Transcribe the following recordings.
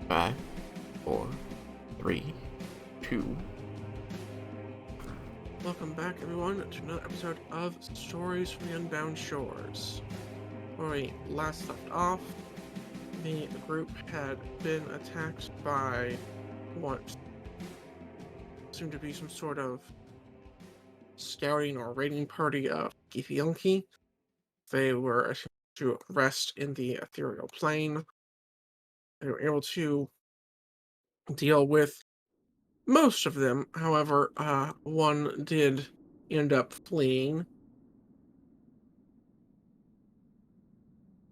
5, 4, 3, 2. Welcome back, everyone, to another episode of Stories from the Unbound Shores. Where we last left off, the group had been attacked by what seemed to be some sort of scouting or raiding party of Githyanki. They were attempting to rest in the ethereal plane. They were able to deal with most of them. However, one did end up fleeing.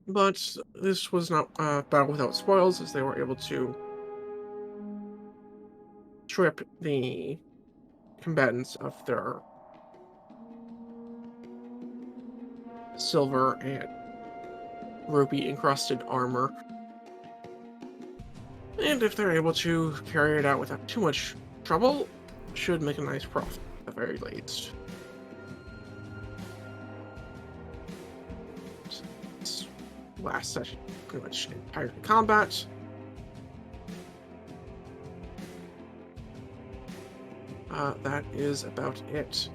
But this was not a battle without spoils, as they were able to strip the combatants of their silver and rupee-encrusted armor. And if they're able to carry it out without too much trouble, should make a nice profit, at the very least. This last session, pretty much entire combat. That is about it.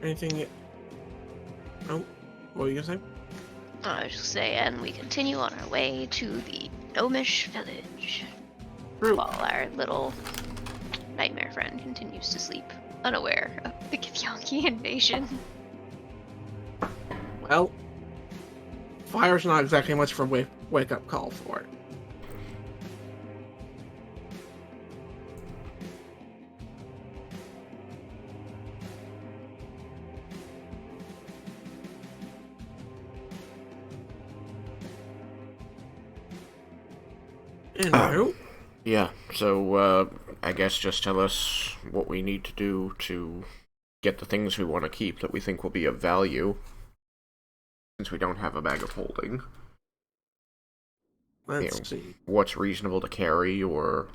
Anything? Oh, what were you gonna say? I was just saying, we continue on our way to the gnomish village. True. While our little nightmare friend continues to sleep, unaware of the Githyanki invasion. Well, fire's not exactly much for a wake-up call for it. Anywho, Yeah, so I guess just tell us what we need to do to get the things we want to keep that we think will be of value, since we don't have a bag of holding. let's see. What's reasonable to carry, or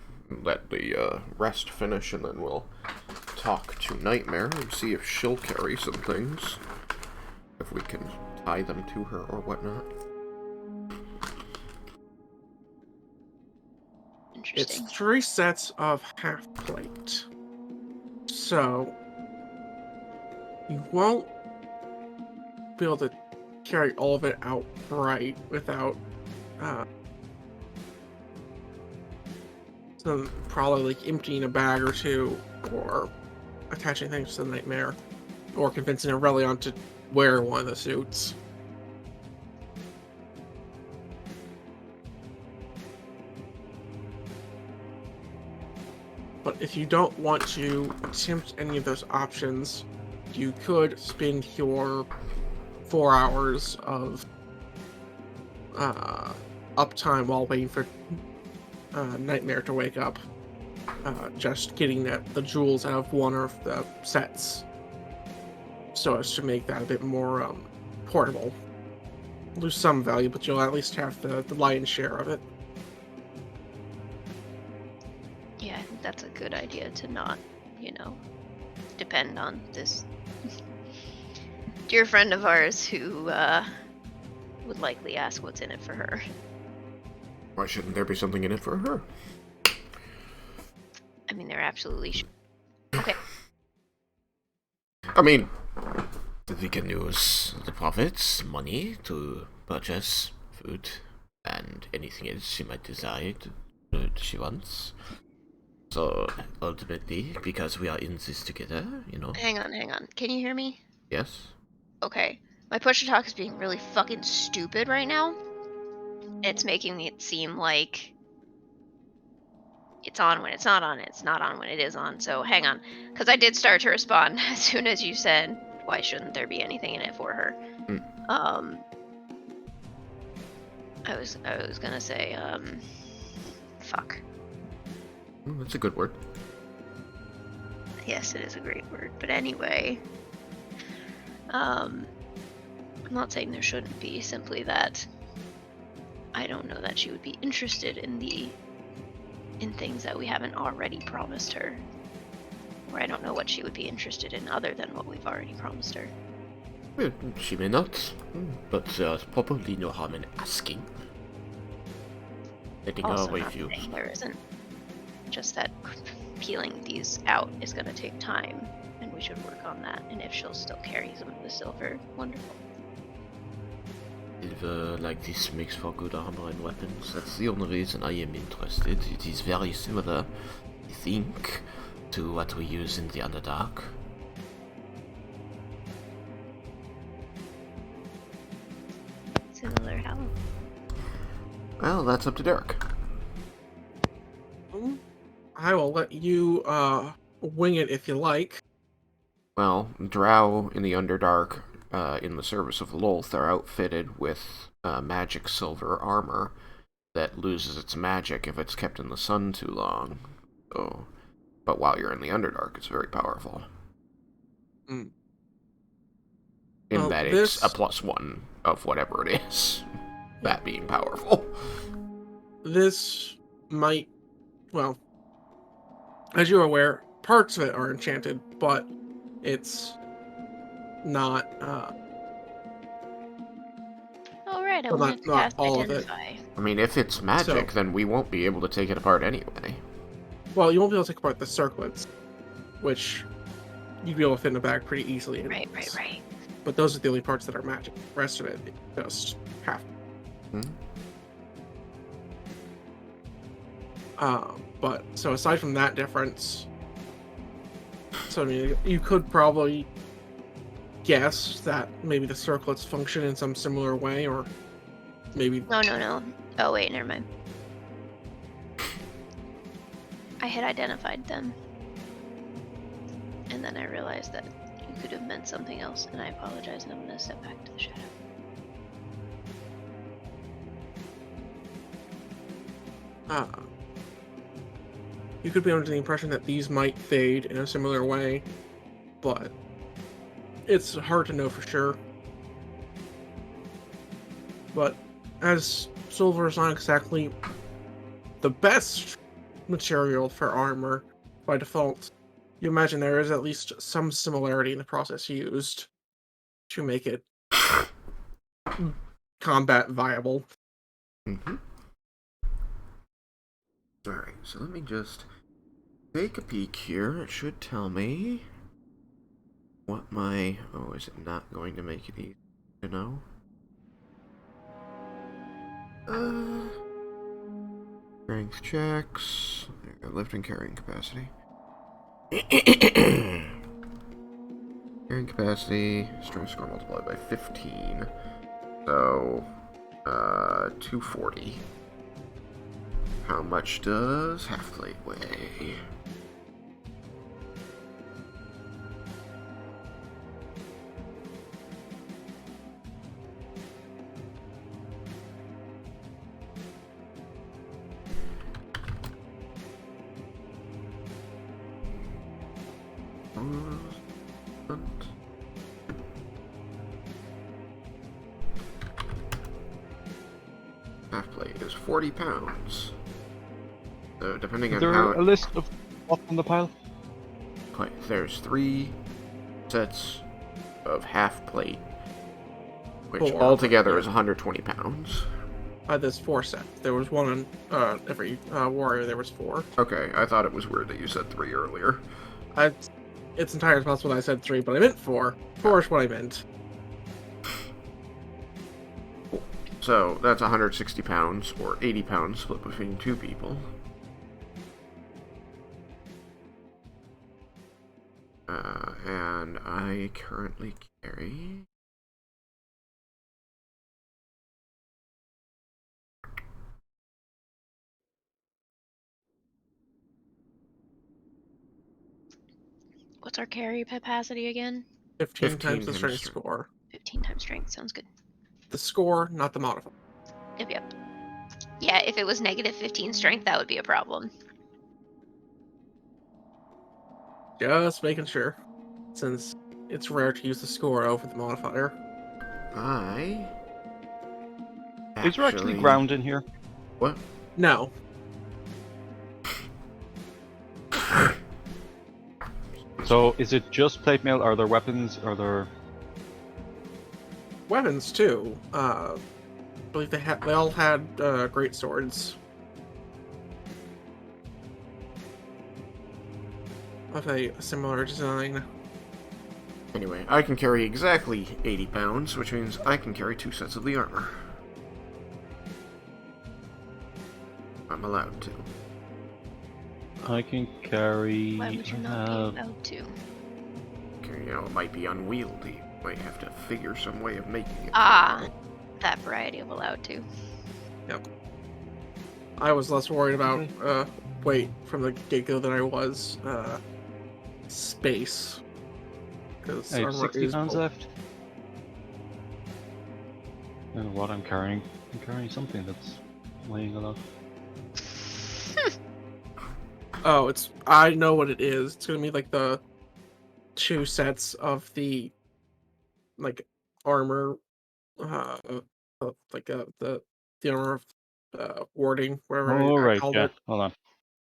let the rest finish, and then we'll talk to Nightmare and see if she'll carry some things. If we can tie them to her or whatnot. Interesting. It's 3 sets of half plate. So, you won't be able to carry all of it outright without some probably like emptying a bag or two, or attaching things to the Nightmare, or convincing Aurelion to wear one of the suits. But if you don't want to attempt any of those options, you could spend your 4 hours of uptime while waiting for Nightmare to wake up, just getting the jewels out of one of the sets, so as to make that a bit more portable. Lose some value, but you'll at least have the lion's share of it. Yeah, I think that's a good idea to not, depend on this dear friend of ours who would likely ask what's in it for her. Why shouldn't there be something in it for her? I mean, there absolutely should. Okay. I mean, we can use the profits, money, to purchase food and anything else she might desire that she wants. So, ultimately, because we are in this together, Hang on. Can you hear me? Yes? Okay. My push-to-talk is being really fucking stupid right now. It's making it seem like it's on when it's not on, it's not on when it is on. So hang on, because I did start to respond as soon as you said, why shouldn't there be anything in it for her? I was gonna say, fuck. That's a good word. Yes, it is a great word. But anyway, I'm not saying there shouldn't be, simply that I don't know that she would be interested in things that we haven't already promised her. Or I don't know what she would be interested in other than what we've already promised her. Well, she may not, but there's probably no harm in asking. Letting her Also, not refuse. saying there isn't. Just that peeling these out is going to take time, and we should work on that. And if she'll still carry some of the silver, wonderful. Silver like this makes for good armor and weapons. That's the only reason I am interested. It is very similar, I think, to what we use in the Underdark. Similar how? Well, that's up to Derek. I will let you wing it if you like. Well, Drow in the Underdark, in the service of Lolth, are outfitted with magic silver armor that loses its magic if it's kept in the sun too long. So, but while you're in the Underdark, it's very powerful. Mm. In Well, that this- it's a +1 of whatever it is. That being powerful. This might, well, as you're aware, parts of it are enchanted, but it's not, All right, I Well, wanted to not cast all of it. Identify. I mean, if it's magic, So- then we won't be able to take it apart anyway. well, you won't be able to take apart the circlets, which you'd be able to fit in a bag pretty easily. Right. anyways. But those are the only parts that are magic. The rest of it, just half. Hmm? But so aside from that difference, so I mean, you could probably guess that maybe the circlets function in some similar way, or maybe No. Oh wait, never mind. I had identified them, and then I realized that you could have meant something else, and I apologize. And I'm going to step back to the shadow. you could be under the impression that these might fade in a similar way, but it's hard to know for sure. But as silver is not exactly the best material for armor by default, you imagine there is at least some similarity in the process used to make it combat viable. Mm-hmm. Alright, so let me just take a peek here. It should tell me what my... Oh, is it not going to make it easy to know? Strength checks. Lift and carrying capacity. Carrying capacity, strength score multiplied by 15. So, 240. How much does half plate weigh? Half plate is 40 pounds. So depending Is on there how a list of what's on the pile? there's 3 sets of half plate, which 4, altogether yeah. is 120 pounds. There's 4 sets. There was one on every warrior. There was 4. Okay, I thought it was weird that you said 3 earlier. It's entirely possible I said 3, but I meant 4. 4 is what I meant. So that's 160 pounds, or 80 pounds split between 2 people. And I currently carry... What's our carry capacity again? 15 15 times the times strength strength. score. 15 times strength. Sounds good. The score, not the modifier. Yep. Yeah, if it was negative 15 strength, that would be a problem. Just making sure, since it's rare to use the score over the modifier. I... Is there actually ground in here? What? No. So is it just plate mail? Are there weapons? Are there weapons too. I believe they all had great swords of a similar design. Anyway, I can carry exactly 80 pounds, which means I can carry 2 sets of the armor. I'm allowed to. I can carry. Why would you not be allowed to? Okay, it might be unwieldy. Might have to figure some way of making it. That variety of allowed to. Yep. I was less worried about weight from the get-go than I was space. Because I have armor 60 is pounds bulk. left. I don't know what I'm carrying. I'm carrying something that's weighing a lot. Oh, I know what it is. It's gonna be like the 2 sets of the armor, the armor of warding, whatever Oh, I right, called yeah. it, Hold on.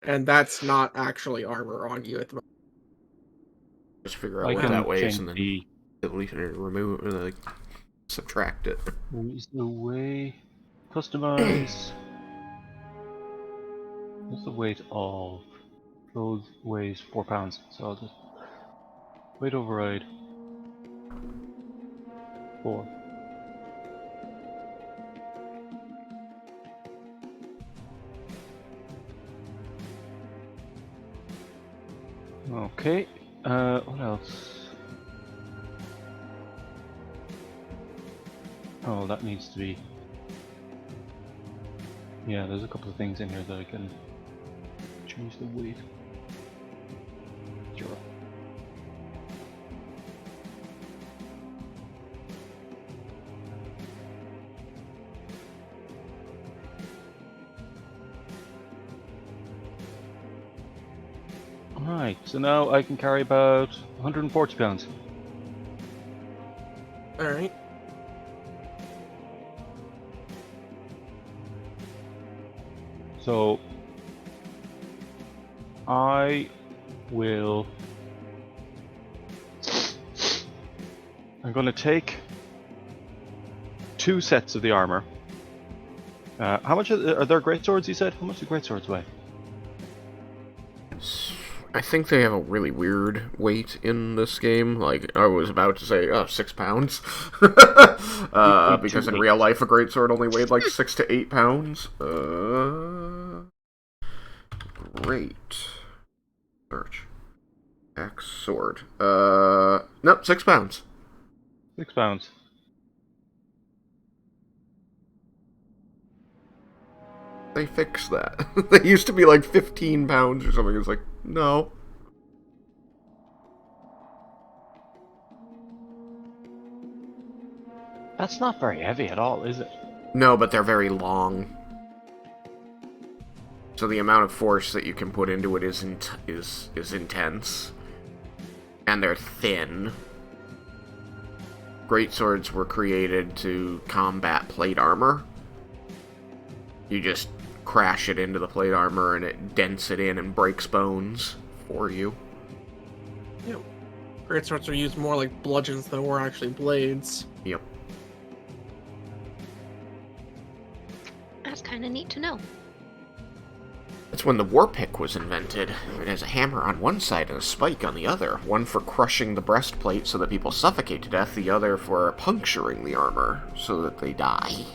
and that's not actually armor on you at the moment. Just figure out I what that can weighs change and then the. delete it or remove or like subtract it. Where's the way? Customize. What's the weight of? Clothes weighs 4 pounds, so I'll just. Weight override. 4. Okay. What else? Oh, that needs to be. Yeah, there's a couple of things in here that I can change the weight. Sure. Alright, so now I can carry about 140 pounds. Alright. So I will. I'm going to take 2 sets of the armor. How much are there great swords? You said how much do great swords weigh? I think they have a really weird weight in this game. Like, I was about to say, 6 pounds. Because in real life, a greatsword only weighed like 6 to 8 pounds. Great. Search. Axe sword. Nope, 6 pounds. 6 pounds. They fixed that. They used to be like 15 pounds or something. It's like, no. That's not very heavy at all, is it? No, but they're very long. So the amount of force that you can put into it is intense. And they're thin. Greatswords were created to combat plate armor. You just crash it into the plate armor and it dents it in and breaks bones for you. Yep. Great swords are used more like bludgeons than were actually blades. Yep. That's kind of neat to know. That's when the war pick was invented. It has a hammer on one side and a spike on the other. One for crushing the breastplate so that people suffocate to death, the other for puncturing the armor so that they die.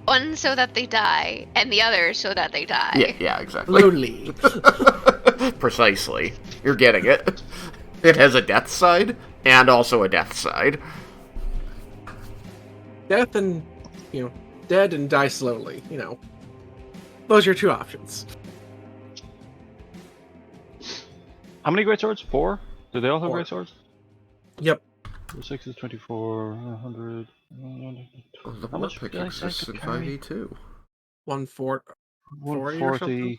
One so that they die, and the other so that they die. Yeah, exactly. Slowly. Precisely. You're getting it. It has a death side and also a death side. Death and, dead and die slowly, Those are your 2 options. How many great swords? 4? Do they all have 4. great swords? Yep. 6 is 24, 100. Oh, the How war much pick did I exists could in carry? 5e2. 140 or 140. something?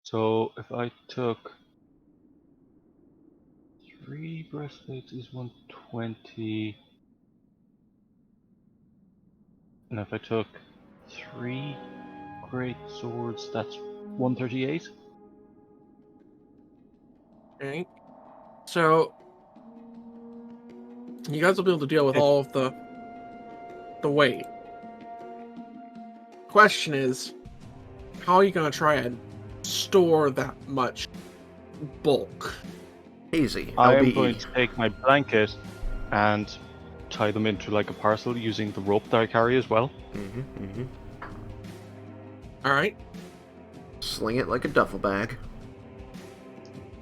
So if I took 3 breastplates is 120. And if I took 3 great swords, that's 138. Okay. So You guys will be able to deal with all of the weight. Question is, how are you gonna try and store that much bulk? Easy. I am LBE. going to take my blanket and tie them into like a parcel using the rope that I carry as well. Alright. Sling it like a duffel bag.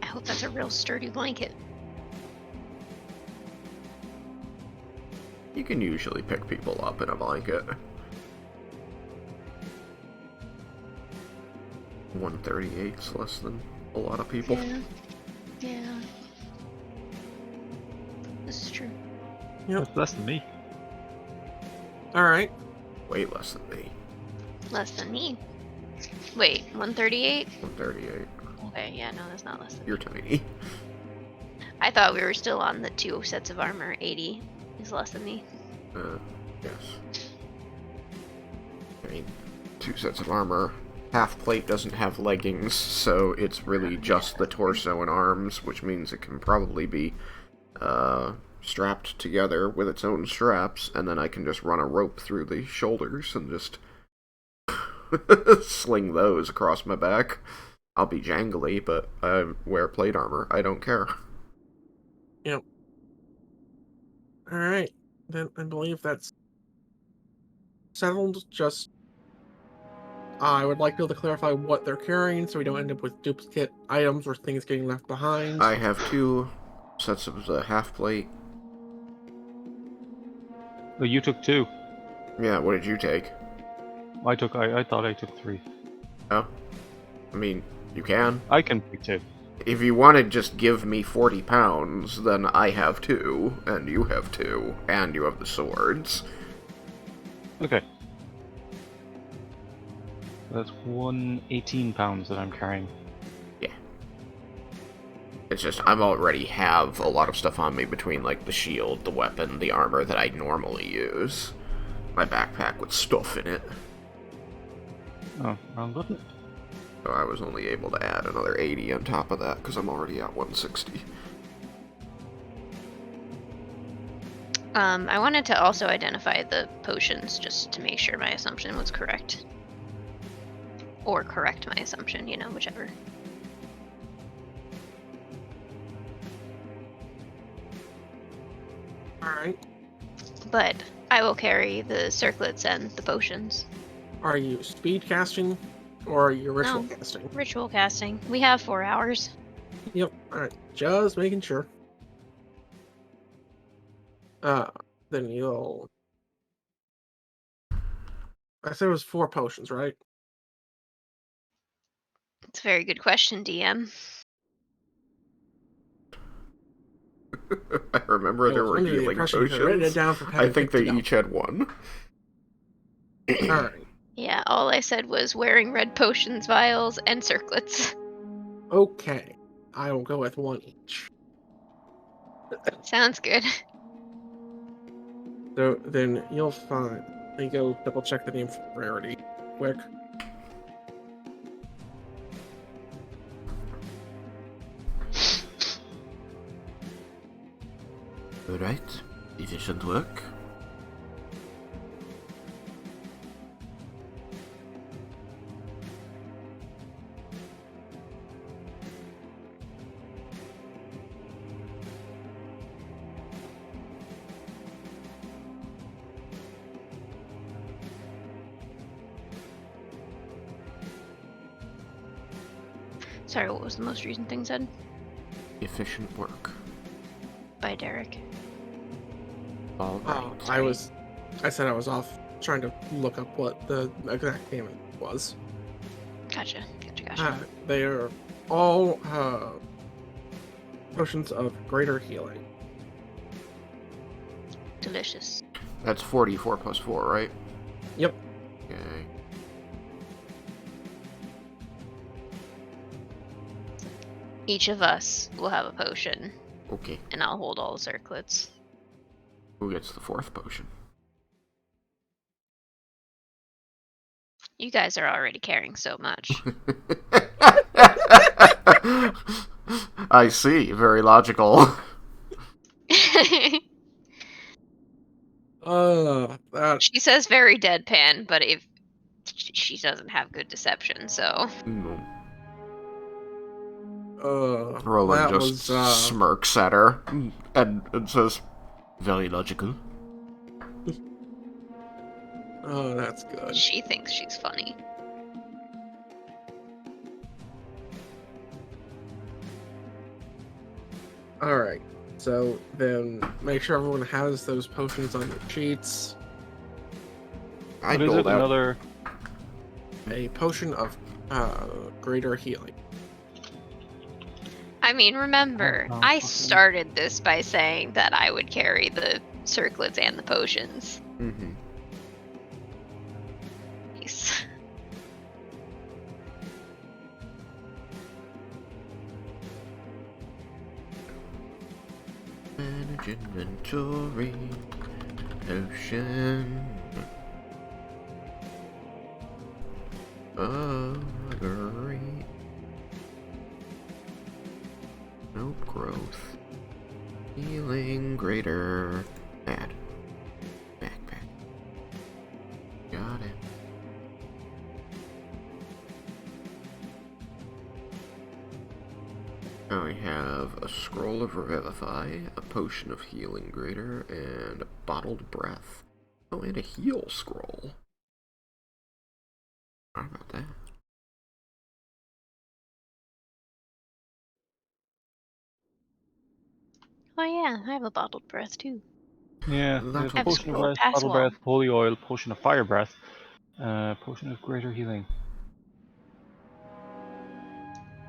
I hope that's a real sturdy blanket. You can usually pick people up in a blanket. 138's less than a lot of people. Yeah. This is true. Yep. That's less than me. Alright. Way less than me. Less than me. Wait, 138? 138. Okay, yeah, no, that's not less than You're tiny. I thought we were still on the 2 sets of armor. 80 is less than me. Yes. I mean, 2 sets of armor. Half plate doesn't have leggings, so it's really just the torso and arms, which means it can probably be strapped together with its own straps, and then I can just run a rope through the shoulders and just sling those across my back. I'll be jangly, but I wear plate armor. I don't care. Yep. Alright. Then I believe that's settled. Just I would like to be able to clarify what they're carrying so we don't end up with duplicate items or things getting left behind. I have 2 sets of the half plate. Oh, you took 2. Yeah, what did you take? I thought I took 3. Oh? I mean, you can. I can pick 2. If you want to just give me 40 pounds, then I have 2, and you have 2, and you have the swords. Okay. That's 118 pounds that I'm carrying. Yeah. It's just, I already have a lot of stuff on me between, like, the shield, the weapon, the armor that I normally use. My backpack with stuff in it. Oh, wrong button. So I was only able to add another 80 on top of that, because I'm already at 160. I wanted to also identify the potions just to make sure my assumption was correct. Or correct my assumption, you know, whichever. Alright. But I will carry the circlets and the potions. Are you speed casting or are you ritual No. casting? Ritual casting. We have 4 hours. Yep. Alright. Just making sure. Then you'll. I said it was 4 potions, right? It's a very good question, DM. I remember I there was were under the healing impression you had written it potions. down for I having think picked they it up. each had 1. Alright. Yeah, all I said was wearing red potions, vials, and circlets. Okay. I will go with 1 each. Sounds good. So then you'll find. Let me go double check the name for rarity quick. Alright. Efficient work. Sorry, what was the most recent thing said? Efficient work. By Derek. Alright. I said I was off trying to look up what the exact name was. Gotcha. They are all potions of greater healing. Delicious. That's 44 plus 4, right? Yep. Okay. Each of us will have a potion, Okay. and I'll hold all the circlets. Who gets the 4th potion? You guys are already carrying so much. I see. Very logical. That. She says very deadpan, but if she doesn't have good deception, so No. That Roland just was, smirks at her and says, very logical. Oh, that's good. she thinks she's funny. Alright. So then make sure everyone has those potions on their sheets. I What is doled it? out. Another. A potion of greater healing. I mean, remember, Oh, I okay. started this by saying that I would carry the circlets and the potions. Mm-hmm. Nice. Manage inventory. Potion. Great. Nope, growth. Healing greater. Bad. Backpack. Got it. Now we have a scroll of revivify, a potion of healing greater, and a bottled breath. Oh, and a heal scroll. How about that? Oh yeah, I have a bottled breath too. Yeah, That there's a I have a one's potion of scroll of breath, pass bottle wall. breath, holy oil, potion of fire breath, potion of greater healing.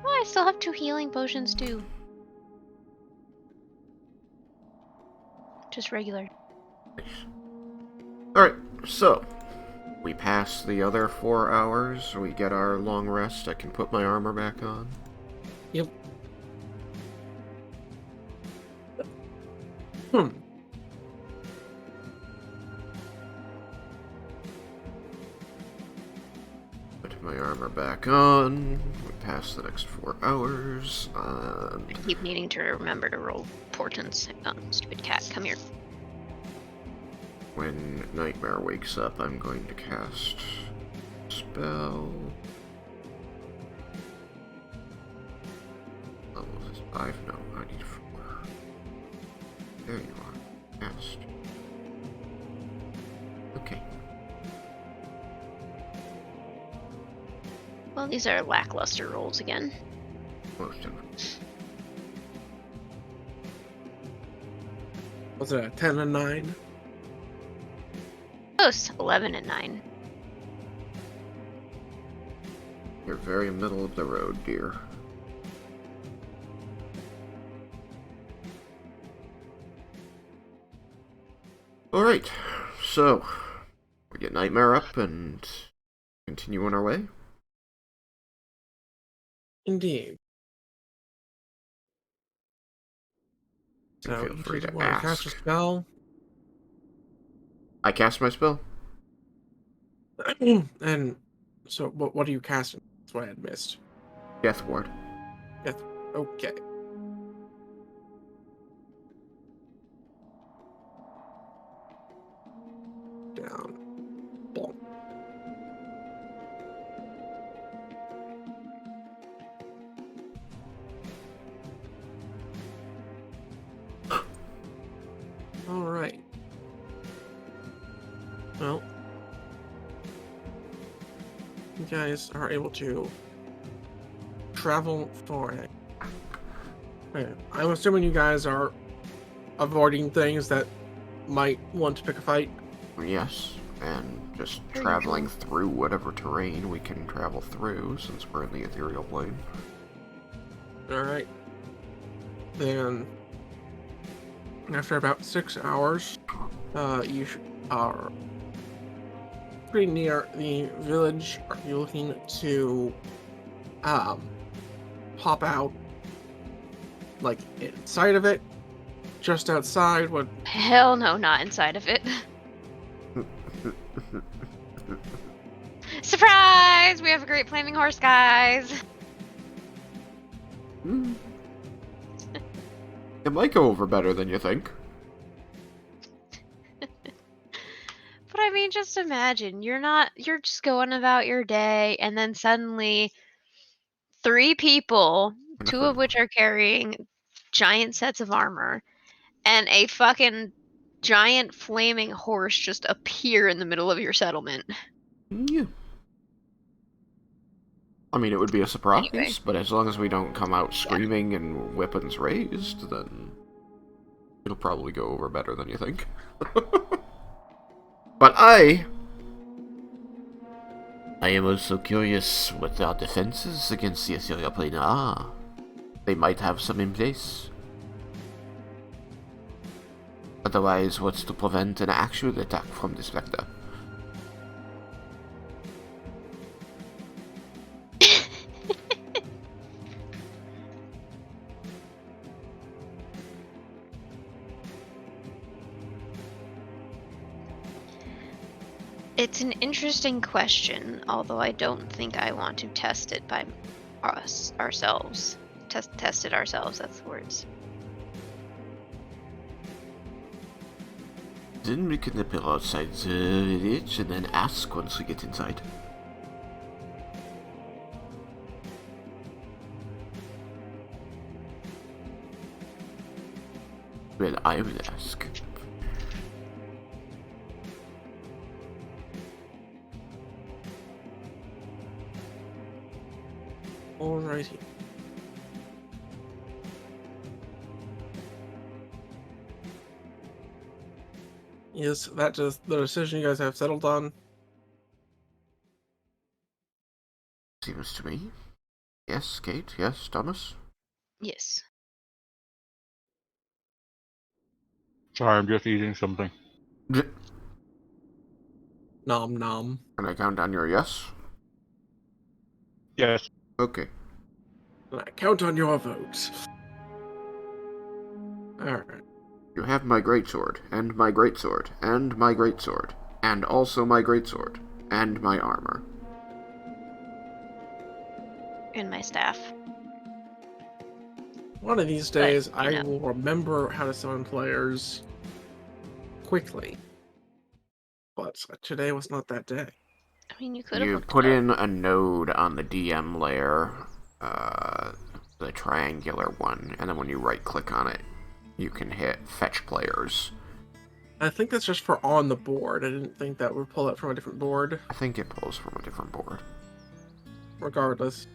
Oh, I still have 2 healing potions too. Just regular. nice. Alright, so we pass the other 4 hours, we get our long rest, I can put my armor back on. Yep. Hmm. Put my armor back on, we pass the next 4 hours, and I keep needing to remember to roll portents. Stupid cat, come here. when Nightmare wakes up, I'm going to cast spell. Level is 5? No, I need 4. There you are. Cast. Okay. Well, these are lackluster rolls again. Most of them. Was it a 10 and 9? Close, 11 and 9. You're very middle of the road, dear. Alright, so we get Nightmare up and continue on our way. Indeed. And So feel you free just to want to cast a ask. spell. I cast my spell. And so what are you casting? That's what I had missed. Death Ward. Death. Okay. Down. Boom. All right. Well, you guys are able to travel for it. Okay. I'm assuming you guys are avoiding things that might want to pick a fight. Yes, and just Per traveling usual. through whatever terrain we can travel through since we're in the ethereal plane. All right. Then, after about 6 hours, you are pretty near the village. Are you looking to pop out like inside of it? Just outside? What? Hell no, not inside of it. Surprise! We have a great flaming horse, guys! It might go over better than you think. But I mean, just imagine you're just going about your day, and then suddenly 3 people, 2 of Nothing. which are carrying giant sets of armor, and a fucking giant flaming horse just appear in the middle of your settlement. Yeah. I mean, it would be a Anyway. surprise, but as long as we don't come out screaming and weapons raised, then it'll probably go over better than you think. But I am also curious what our defenses against the Assyria plane are. They might have some in place. Otherwise, what's to prevent an actual attack from the Spectre? It's an interesting question, although I don't think I want to test it by ourselves. Test it ourselves, that's the words. Then we can appear outside the village and then ask once we get inside. Well, I will ask. Alrighty. Is that just the decision you guys have settled on? Seems to me. Yes, Kate. Yes, Thomas. Yes. Sorry, I'm just eating something. Can Nom nom. I count on your yes? Yes. Okay. And I count on your votes. Alright. You have my greatsword, and my greatsword, and my greatsword, and also my greatsword, and my armor. And my staff. One of these But, days, you I know. will remember how to summon players quickly. But today was not that day. I mean, you could have You looked put it up. in a node on the DM layer, the triangular one, and then when you right-click on it, you can hit Fetch Players. I think that's just for on the board. I didn't think that would pull it from a different board. I think it pulls from a different board. Regardless.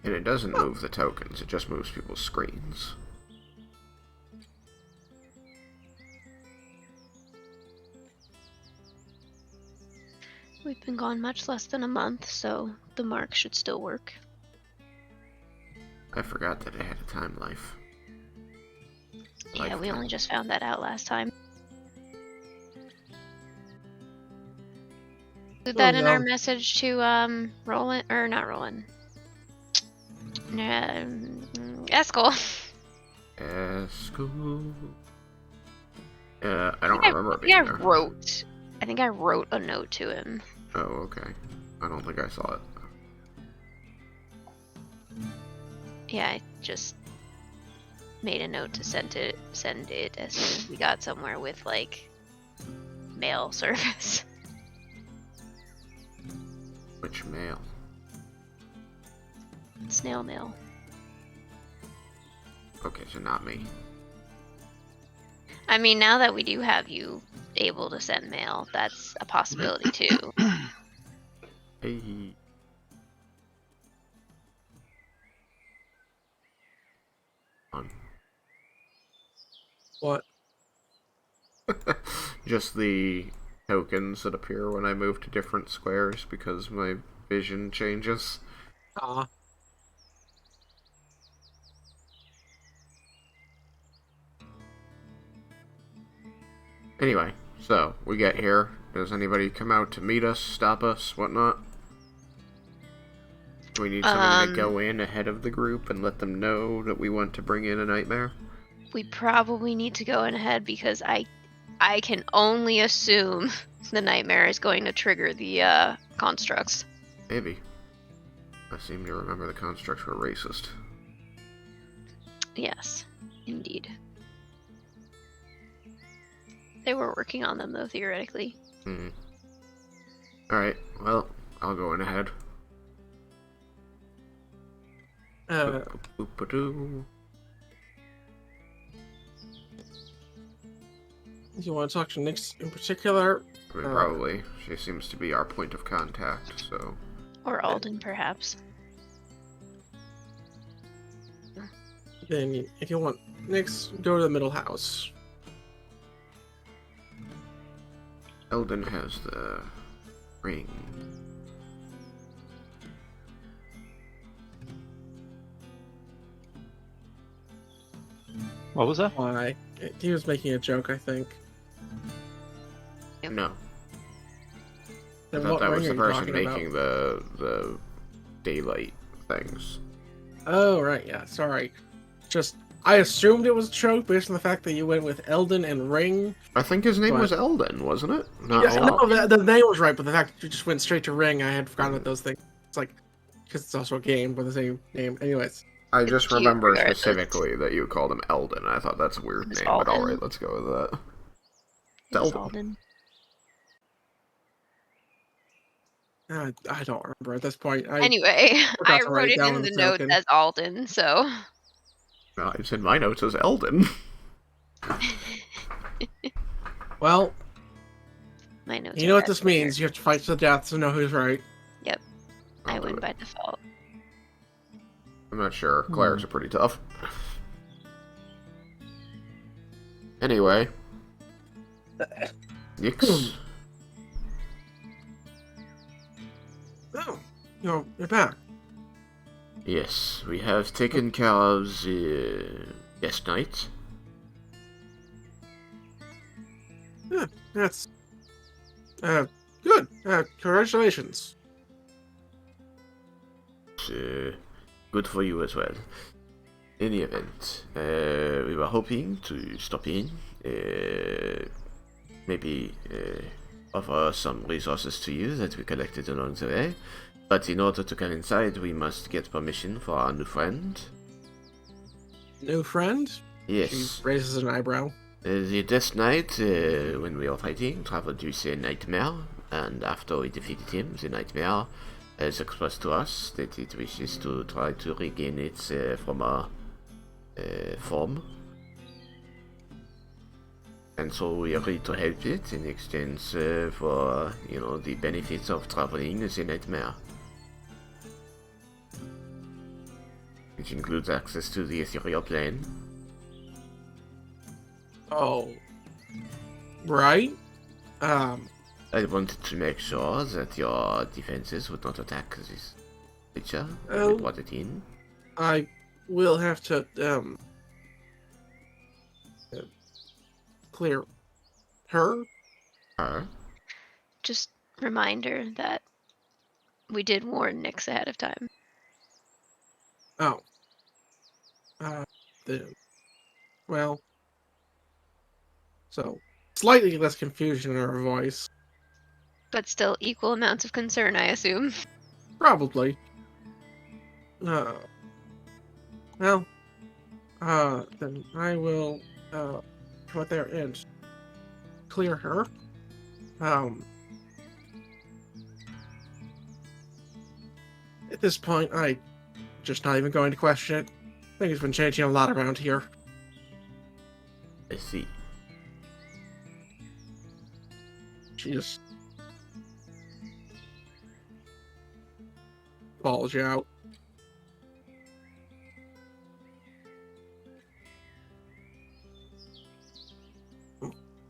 And it doesn't move the tokens, it just moves people's screens. We've been gone much less than a month, so the mark should still work. I forgot that it had a time life. Yeah, we Lifetime. only just found that out last time. Put that in our message to Roland, or not Roland. Eskel. Esco. I don't remember it being I there. think I wrote a note to him. Oh, okay. I don't think I saw it. Yeah, I just made a note to send it as soon as we got somewhere with like mail service. Which mail? Snail mail. Okay, so not me. I mean, now that we do have you able to send mail, that's a possibility too. Hey. On. What? Just the tokens that appear when I move to different squares because my vision changes. Ah. Anyway, so we get here. Does anybody come out to meet us, stop us, whatnot? Do we need somebody to go in ahead of the group and let them know that we want to bring in a nightmare? We probably need to go in ahead because I I can only assume the nightmare is going to trigger the constructs. Maybe. I seem to remember the constructs were racist. Yes, indeed. They were working on them, though, theoretically. Hmm. Alright, well, I'll go in ahead. Boop-a-doo. You want to talk to Nyx in particular? I mean, probably. She seems to be our point of contact, so... Or Alden, perhaps. Then, if you want Nyx, go to the middle house. Eldon has the ring. What was that? Why? He was making a joke, I think. No. I Then thought what that ring was are the you person talking making the daylight things. Oh, right, yeah, sorry. Just, I assumed it was a joke based on the fact that you went with Eldon and Ring. I think his name But- was Eldon, wasn't it? Not Yes, Alden. no, the name was right, but the fact that you just went straight to Ring, I had forgotten about those things. It's like, because it's also a game with the same name. Anyways. I just cute remember regardless. specifically that you called him Eldon. I thought that's a weird It's name, but Alden. alright, let's go with that. It's Alden. Alden. I don't remember at this point. Anyway, forgot I to write wrote it it down in on the the notes token. as Alden, so... No, it's in my notes as Eldon. Well, My notes you know are what this as means. You have to fight to the death to know who's right. Yep, I I'll do win it. by default. I'm not sure. Clerics are pretty tough. Anyway. Yikes. Oh, you're back. Yes, we have taken care of the guest night. That's good. Congratulations. Good for you as well. In the event, we were hoping to stop in, maybe offer some resources to you that we collected along the way. But in order to come inside, we must get permission for our new friend. New friend? Yes. She raises an eyebrow. The Death Knight, when we were fighting, traveled with a nightmare, and after we defeated him, the nightmare has expressed to us that it wishes to try to regain its former form. And so we agreed to help it in exchange for, the benefits of traveling as a nightmare. Which includes access to the ethereal plane. Oh. Right? I wanted to make sure that your defenses would not attack this creature when we Oh. brought it in. I will have to, clear her? Just reminder that we did warn Nyx ahead of time. Oh. Well. So, slightly less confusion in her voice. But still equal amounts of concern, I assume. Probably. Well, then I will, come out there and clear her. At this point, I just not even going to question it. Things been changing a lot around here. I see. She just falls you out.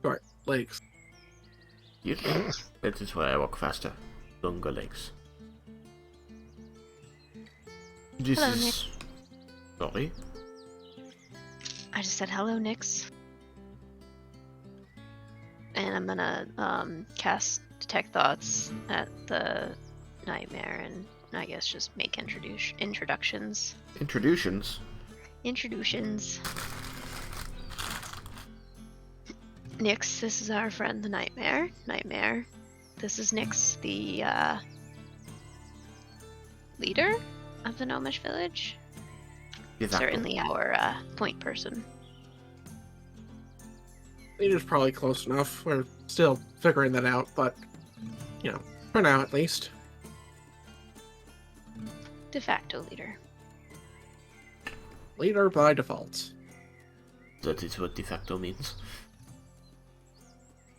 Sorry, legs. Yes. That is why I walk faster. Longer legs. This Hello, is... Sorry? I just said hello, Nyx. And I'm gonna cast Detect Thoughts at the nightmare and I guess just make introductions. Introductions? Introductions. Nyx, this is our friend the Nightmare. Nightmare. This is Nyx, the leader of the Gnomish village. Exactly. Certainly our point person. Leader's probably close enough. We're still figuring that out, but, you know, for now at least. De facto leader. Leader by default. That is what de facto means.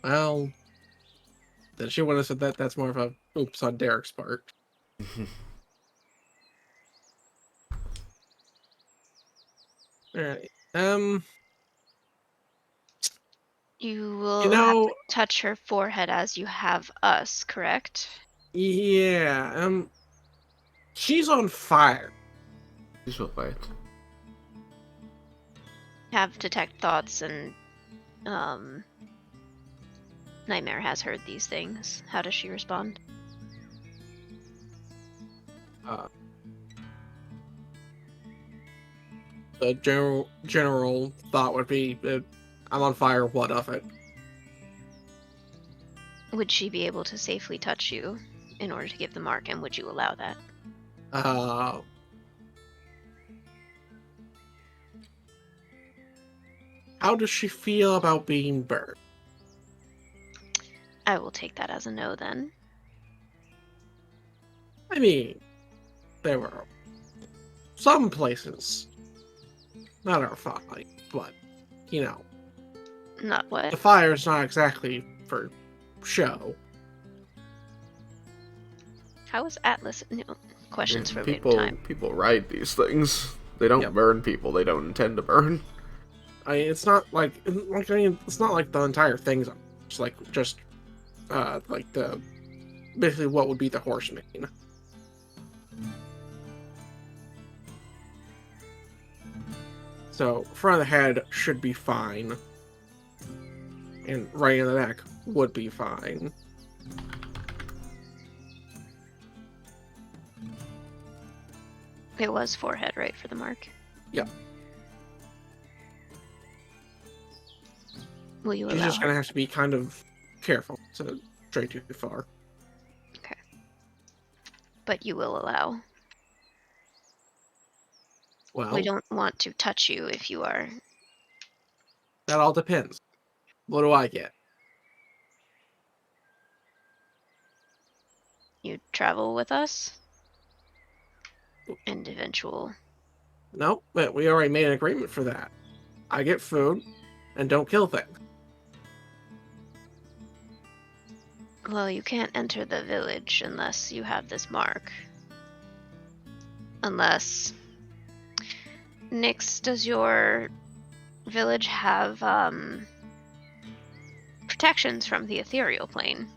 Well, then she would have said that that's more of a oops on Derek's part. Alright. You will You have know, to touch her forehead as you have us, correct? yeah, she's on fire. This will fight. Have detect thoughts and Nightmare has heard these things. How does she respond? The general thought would be, I'm on fire, what of it? Would she be able to safely touch you in order to give the mark, and would you allow that? How does she feel about being burned? I will take that as a no then. I mean, there were some places, not our fight, but, you know, Not what? the fire's not exactly for show. How is Atlas? No, questions for later People time. ride these things. They don't Yep. burn people. They don't intend to burn. I mean, it's not like it's not like the entire thing's just like the basically what would be the horseman. So front of the head should be fine, and right in the neck would be fine. It was forehead, right, for the mark? Yep. Will you She's allow just her? gonna have to be kind of careful to stray too far. Okay. But you will allow. Well, We don't want to touch you if you are. that all depends. What do I get? You travel with us? And eventual. Nope, but we already made an agreement for that. I get food and don't kill things. Well, you can't enter the village unless you have this mark. Unless. Nyx, does your village have protections from the ethereal plane?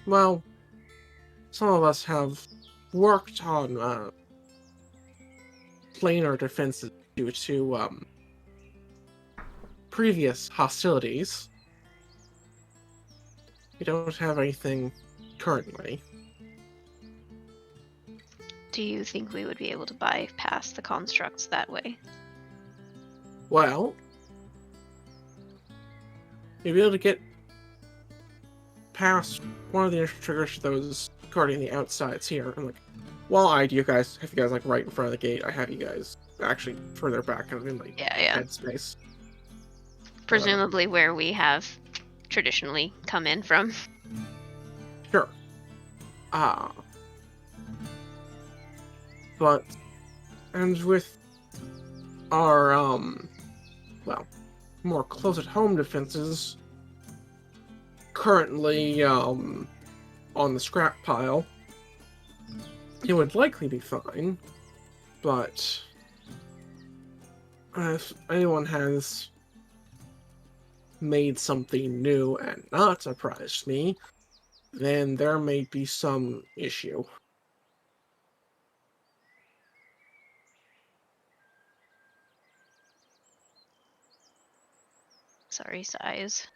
Well, some of us have worked on planar defenses due to previous hostilities. We don't have anything currently. Do you think we would be able to bypass the constructs that way? Well, you'll be able to get past one of the initial triggers to those guarding the outsides here. And like, while I do have you guys like right in front of the gate, I have you guys actually further back kind of in like Yeah. headspace. Presumably where we have traditionally come in from. Sure. But and with our more close at home defenses currently on the scrap pile, it would likely be fine. But if anyone has made something new and not surprised me, then there may be some issue. Sorry, sighs.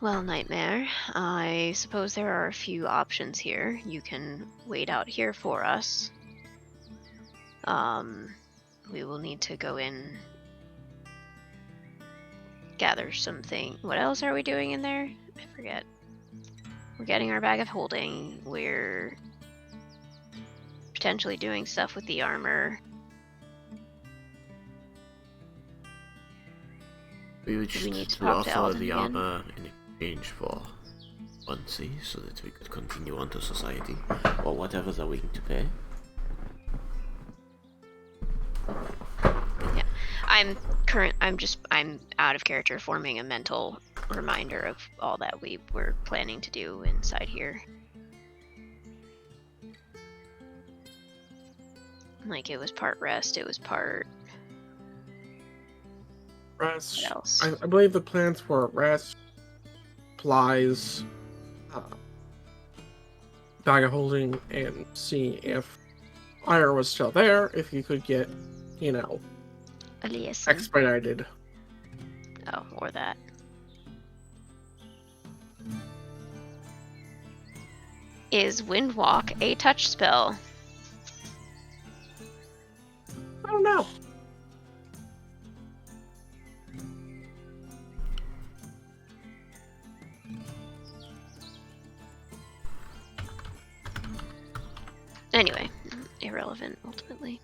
Well, Nightmare, I suppose there are a few options here. You can wait out here for us. We will need to go in, gather something. What else are we doing in there? I forget. We're getting our bag of holding. We're potentially doing stuff with the armor. We would We need to to talk to offer Alden the again. armor in exchange for currency so that we could continue on to society, or whatever they're willing to pay. Yeah, I'm out of character, forming a mental reminder of all that we were planning to do inside here. Like, it was part rest, it was part Rest. what else? I believe the plans were rest, supplies, bag of holding, and see if Ira was still there, if you could get, Eliason. expedited. Oh, or that. Is Windwalk a touch spell? I don't know. Anyway, irrelevant ultimately.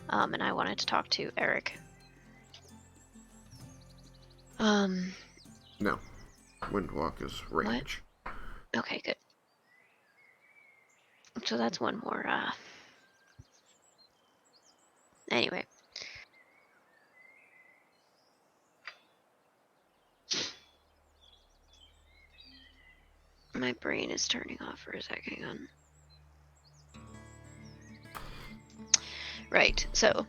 And I wanted to talk to Eric. No. Windwalk is range. Okay, good. So that's one more, Anyway. My brain is turning off for a sec, hang on. Right, so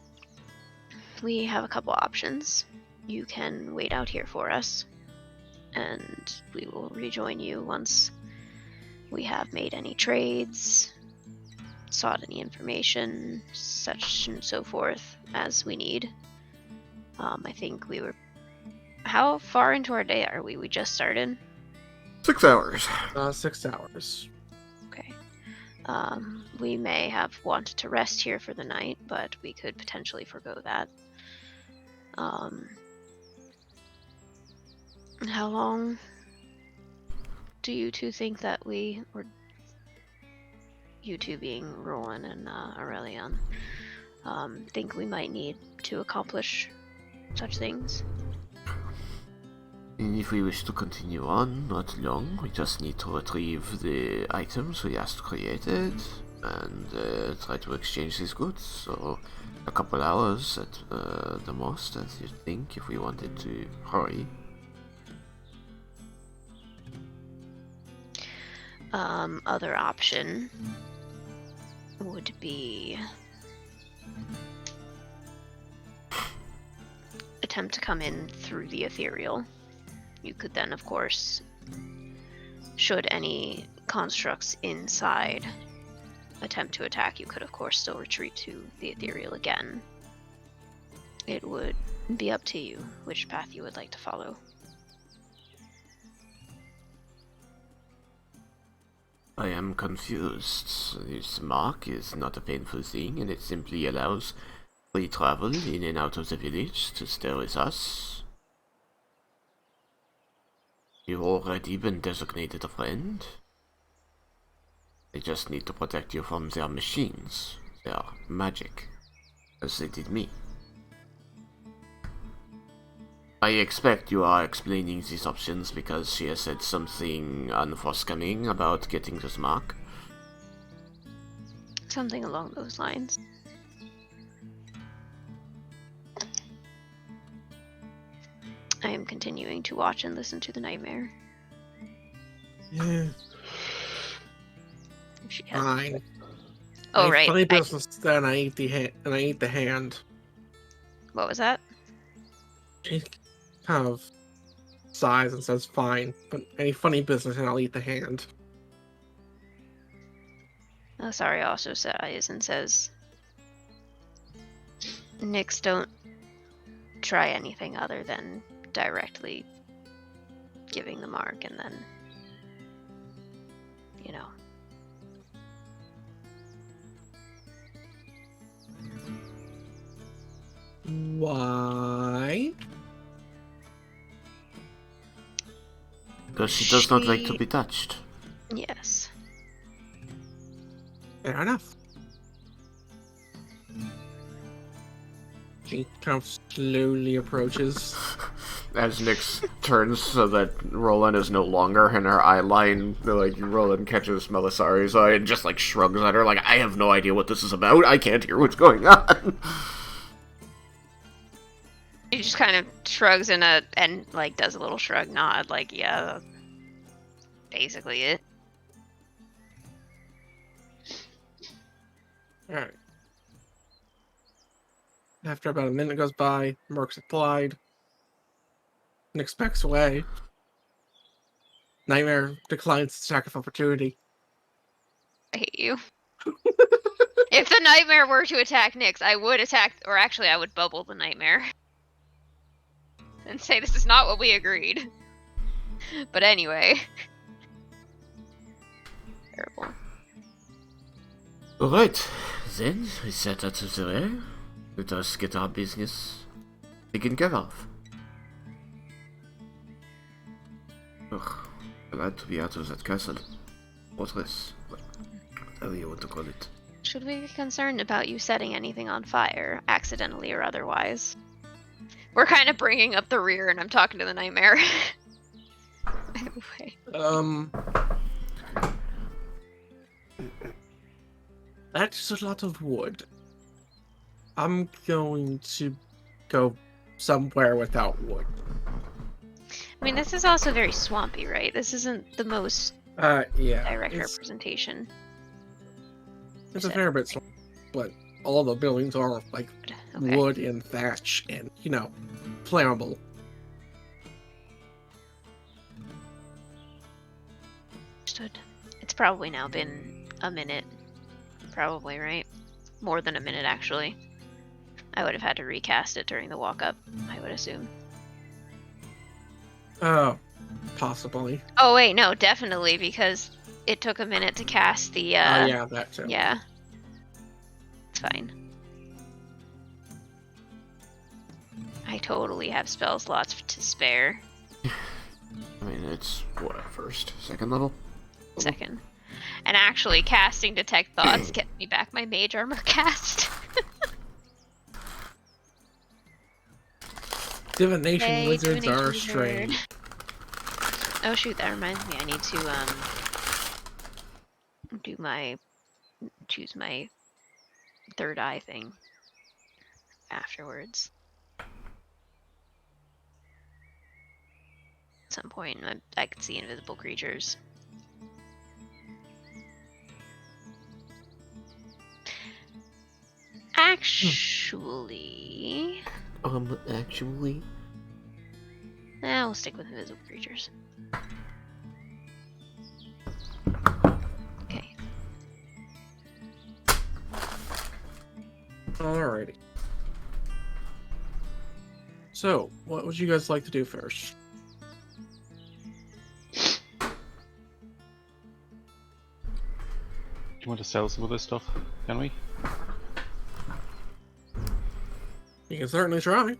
we have a couple options. You can wait out here for us, and we will rejoin you once we have made any trades, sought any information, such and so forth as we need. I think we were... How far into our day are we? We just started? 6 hours. 6 hours. Okay. We may have wanted to rest here for the night, but we could potentially forgo that. How long do you two think that we, or you two being Roland and Aurelion, think we might need to accomplish such things? And if we wish to continue on, not long. We just need to retrieve the items we just created and try to exchange these goods. So a couple hours at the most, as you think, if we wanted to hurry. Other option would be attempt to come in through the ethereal. You could then, of course, should any constructs inside attempt to attack, you could, of course, still retreat to the ethereal again. It would be up to you which path you would like to follow. I am confused. This mark is not a painful thing, and it simply allows free travel in and out of the village to stay with us. You've already been designated a friend. They just need to protect you from their machines, their magic, as they did me. I expect you are explaining these options because she has said something unforthcoming about getting this mark. Something along those lines. I am continuing to watch and listen to the nightmare. Yeah, If she has... fine. Oh, I right. funny business. Then I eat the hand. What was that? She kind of sighs and says, "Fine, but any funny business, and I'll eat the hand." Oh, sorry, also sighs and says, Nix, don't try anything other than directly giving the mark and then, you know. Why? Because she does not like to be touched. Yes. Fair enough. She kind of slowly approaches. As Nyx turns so that Roland is no longer in her eye line, like, Roland catches Melisari's eye and just, like, shrugs at her, like, I have no idea what this is about, I can't hear what's going on. He just kind of shrugs and like does a little shrug nod, like, yeah, that's basically it. Alright. After about a minute goes by, Merc's applied. Nyx backs away. Nightmare declines the attack of opportunity. I hate you. If the nightmare were to attack Nyx, I would attack, or actually I would bubble the nightmare. And say this is not what we agreed. But anyway. Terrible. Alright, then we set out of the way. Let us get our business taken care of. Ugh, glad to be out of that castle. Fortress, whatever you want to call it. Should we be concerned about you setting anything on fire, accidentally or otherwise? We're kind of bringing up the rear and I'm talking to the nightmare. Anyway. That's a lot of wood. I'm going to go somewhere without wood. I mean, this is also very swampy, right? This isn't the most Yeah. direct representation. It's a fair bit, but all the buildings are like Okay. wood and thatch and, you know, flammable. Understood. It's probably now been a minute. Probably, right? More than a minute, actually. I would have had to recast it during the walk-up, I would assume. Oh, possibly. Oh, wait, no, definitely, because it took a minute to cast the, Oh, yeah, that too. Yeah. It's fine. I totally have spell slots to spare. I mean, it's, what, first? Second level? Second. And actually, casting Detect Thoughts gets me back my mage armor cast. Divination Yay, wizards divination are wizard. strange. Oh shoot, that reminds me, I need to, choose my third eye thing afterwards. At some point, I can see invisible creatures. Actually... Actually... we'll stick with invisible creatures. Okay. Alrighty. So, what would you guys like to do first? Do you want to sell some of this stuff? Can we? You can certainly try.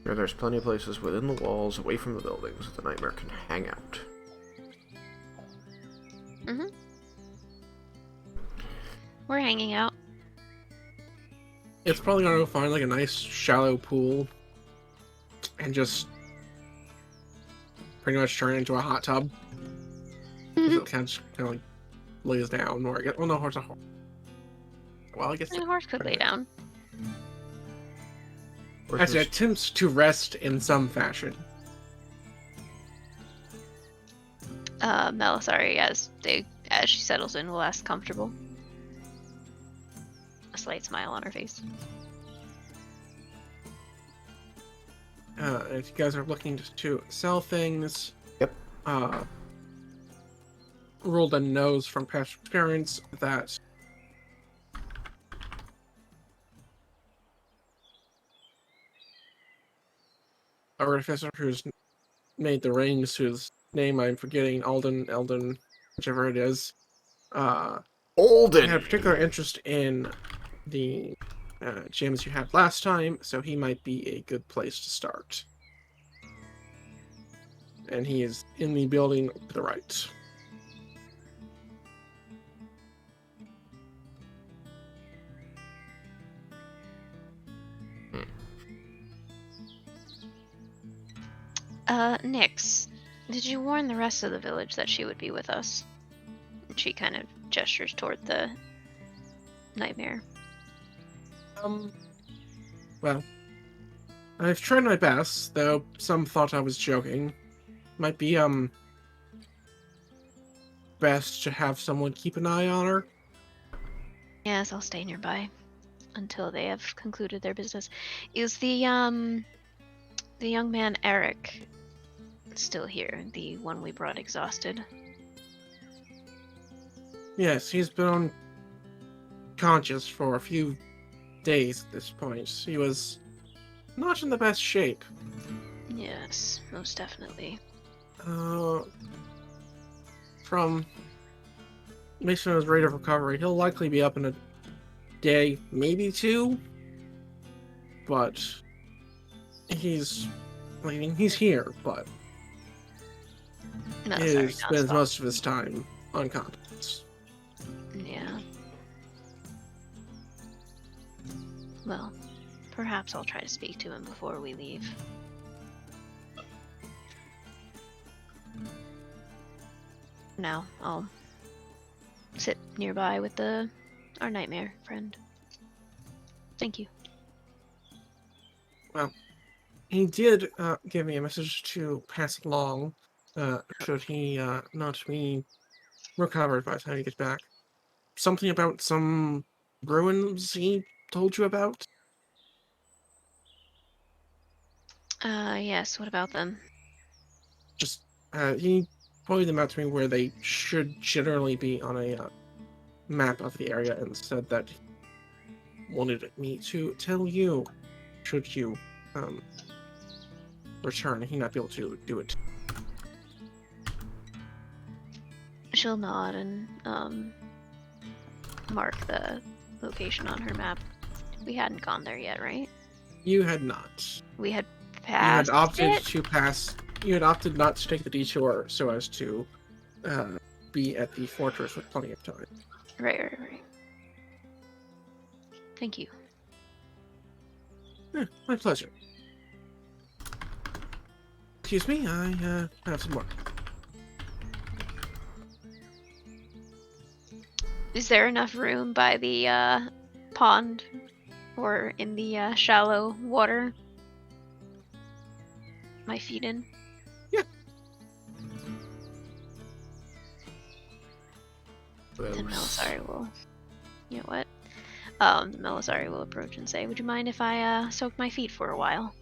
Here, there's plenty of places within the walls, away from the buildings, that the nightmare can hang out. Mm-hmm. We're hanging out. It's probably gonna go find like a nice shallow pool and just pretty much turn it into a hot tub. It kind of like lays down, or well, no, horse. Well, I guess The horse could lay down. actually attempts to rest in some fashion. Melisari, as she settles in, will ask comfortable. A slight smile on her face. If you guys are looking to sell things, Yep. Roldan knows from past experience that artificer who's made the rings, whose name I'm forgetting, Eldon, whichever it is, had Olden. a particular interest in the gems you had last time, so he might be a good place to start. And he is in the building to the right. Nix, did you warn the rest of the village that she would be with us? And she kind of gestures toward the nightmare. Well, I've tried my best, though some thought I was joking. Might be, best to have someone keep an eye on her. Yes, I'll stay nearby until they have concluded their business. Is the young man Eric still here? The one we brought exhausted? Yes, he's been unconscious for a few days at this point. He was not in the best shape. Yes, most definitely. From based on his rate of recovery, he'll likely be up in a day, maybe 2. But he's here, but No, he sorry, spends nonstop. most of his time unconscious. Yeah. Well, perhaps I'll try to speak to him before we leave. Now, I'll sit nearby with our nightmare friend. Thank you. Well, he did give me a message to pass along, should he not be recovered by the time he gets back. Something about some ruins he told you about? Yes, what about them? Just, he pointed them out to me where they should generally be on a map of the area, and said that he wanted me to tell you, should you return, he not be able to do it. She'll nod and, mark the location on her map. We hadn't gone there yet, right? You had not. We had You passed had opted it? to pass. You had opted not to take the detour so as to be at the fortress with plenty of time. Right. Thank you. My pleasure. Excuse me, I have some more. Is there enough room by the pond or in the shallow water? My feet in? Yeah. Then Melisari will. You know what? Melisari will approach and say, "Would you mind if I soak my feet for a while?"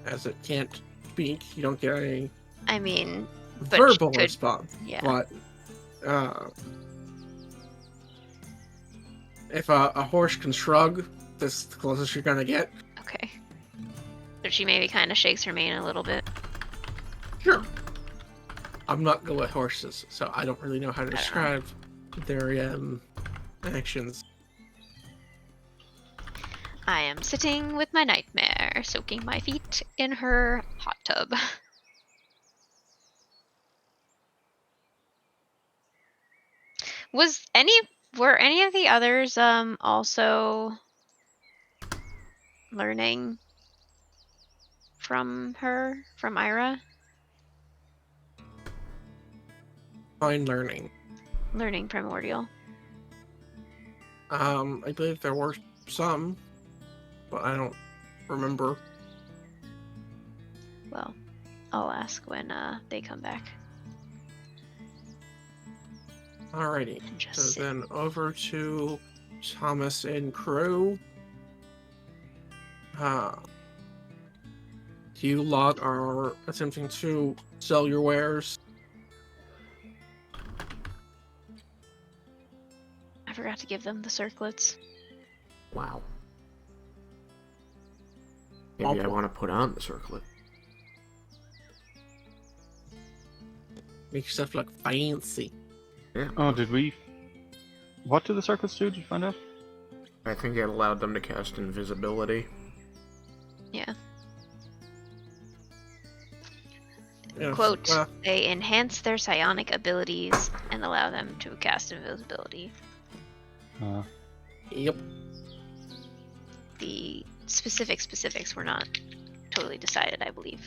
As it can't speak, you don't get a I mean, but verbal she could, response. yeah. But if a horse can shrug, this is the closest you're gonna get. Okay. So she maybe kind of shakes her mane a little bit. Sure. I'm not good with horses, so I don't really know how to describe their actions. I am sitting with my nightmare, soaking my feet in her hot tub. Were any of the others also learning from her, from Ira? Fine learning. Learning primordial. I believe there were some, but I don't remember. Well, I'll ask when they come back. Alrighty. And just So sit. then over to Thomas and crew. You lot are attempting to sell your wares. I forgot to give them the circlets. Wow. Maybe I want to put on the circlet. Make yourself look fancy. Yeah. Oh, did we... What do the circlets do? Did you find out? I think it allowed them to cast invisibility. Yeah. Yes, Quote, they enhance their psionic abilities and allow them to cast invisibility. Yep. The specifics were not totally decided, I believe.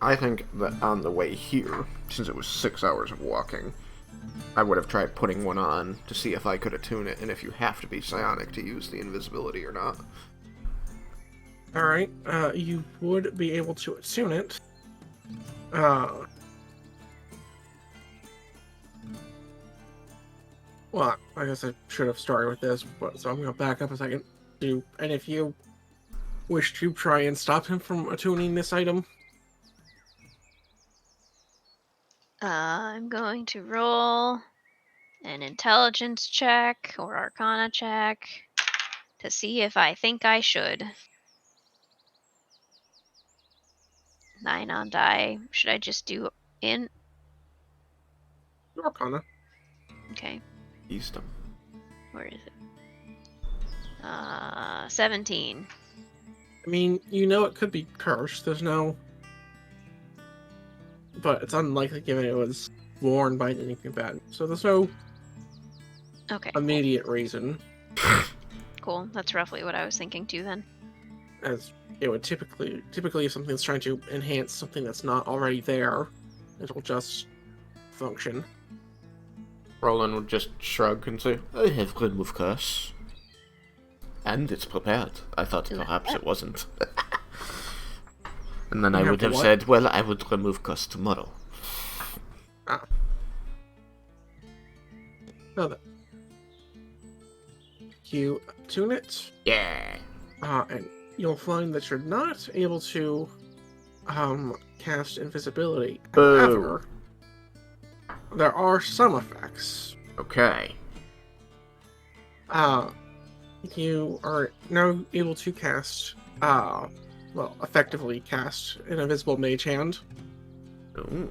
I think that on the way here, since it was 6 hours of walking, I would have tried putting one on to see if I could attune it, and if you have to be psionic to use the invisibility or not. Alright, you would be able to attune it. Well, I guess I should have started with this, but so I'm going to back up a second. And if you wish to try and stop him from attuning this item, I'm going to roll an intelligence check or arcana check to see if I think I should. 9 on die. Should I just do in? Arcana. Okay. East them. Where is it? 17. I mean, you know it could be cursed. There's no... But it's unlikely given it was worn by anything bad. So there's no Okay. immediate reason, Cool. That's roughly what I was thinking too then. as it would typically if something's trying to enhance something that's not already there, it'll just function. Roland would just shrug and say, I have remove curse. And it's prepared. I thought perhaps it wasn't. And then I would have said, well, I would remove curse tomorrow. Ah. Now then. You tune it, Yeah. and you'll find that you're not able to cast invisibility. Boo. However, there are some effects. Okay. You are now able to cast, effectively cast an invisible mage hand. Ooh.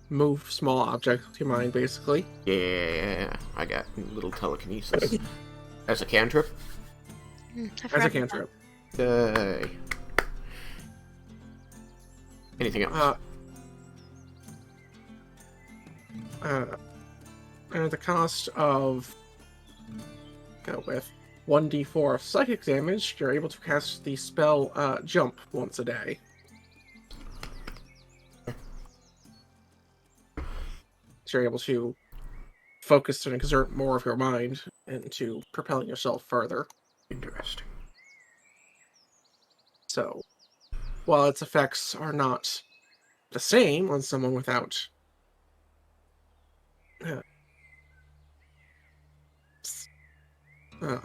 Move small objects with your mind, basically. Yeah, I got little telekinesis. As a cantrip? As a cantrip. Yay. Anything else? And at the cost of, go with 1d4 of psychic damage, you're able to cast the spell Jump once a day. So you're able to focus and exert more of your mind into propelling yourself further. Interesting. So, while its effects are not the same on someone without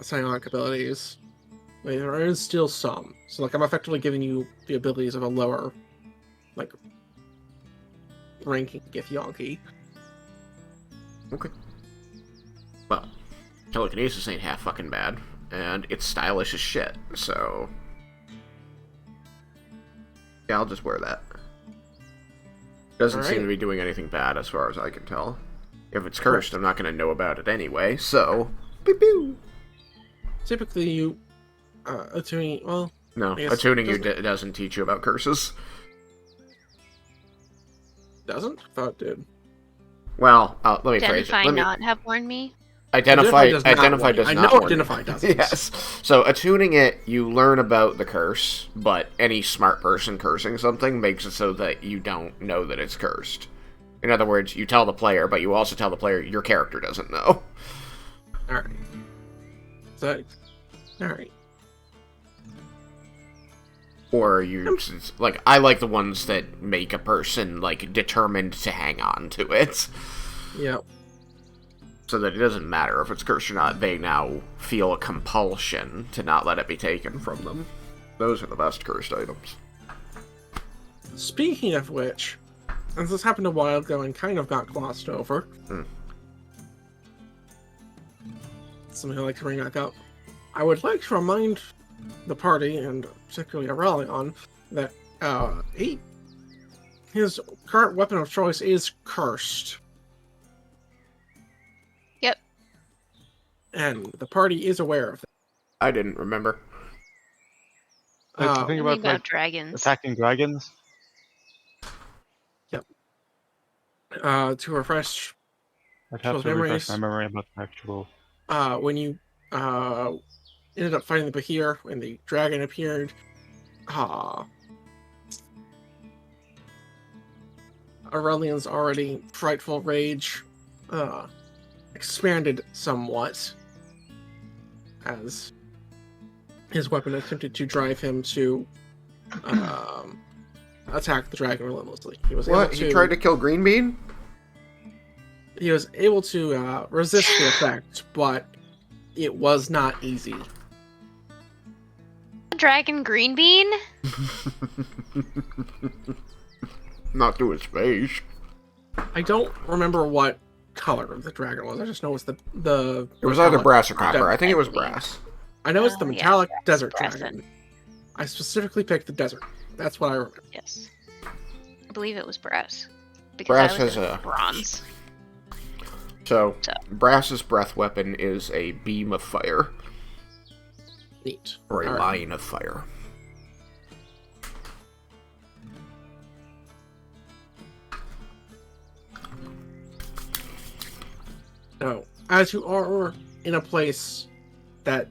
psionic abilities, there is still some. So, like, I'm effectively giving you the abilities of a lower, like, ranking Githyanki. Okay. Well, telekinesis ain't half fucking bad, and it's stylish as shit, so... Yeah, I'll just wear that. Doesn't seem to be doing anything bad as far as I can tell. If it's cursed, I'm not going to know about it anyway, so... Pew pew! Typically, you attuning, well... No, attuning you doesn't teach you about curses. Doesn't? I thought it did. Well, let me phrase it. Identify not have warned me. Identify does not I know Identify doesn't. Yes. So attuning it, you learn about the curse, but any smart person cursing something makes it so that you don't know that it's cursed. In other words, you tell the player, but you also tell the player your character doesn't know. Alright. So, alright. Or you, like, I like the ones that make a person, like, determined to hang on to it. Yep. So that it doesn't matter if it's cursed or not, they now feel a compulsion to not let it be taken from them. Those are the best cursed items. Speaking of which, and this happened a while ago and kind of got glossed over. Something I'd like to bring back up. I would like to remind the party, and particularly Aurelion, that his current weapon of choice is cursed. Yep. And the party is aware of that. I didn't remember. Like, the thing The about, thing about like, dragons. attacking dragons? To refresh I'd have Those to refresh memories. my memory about the actual... when you ended up fighting the Bahir when the dragon appeared, Aurelion's already frightful rage expanded somewhat as his weapon attempted to drive him to attack the dragon relentlessly. He was What? He tried to kill Greenbean? He was able to resist the effect, but it was not easy. Dragon green bean? Not to his face. I don't remember what color the dragon was. I just know it's the It was either metallic brass or copper. desert. I think it was brass. I know it's the Yeah, metallic brass, desert brass dragon. I specifically picked the desert. That's what I remember. Yes. I believe it was brass. Because Brass I was has in a- bronze. So, So. brass's breath weapon is a beam of fire, Neat. or a All right. line of fire. So, as you are in a place that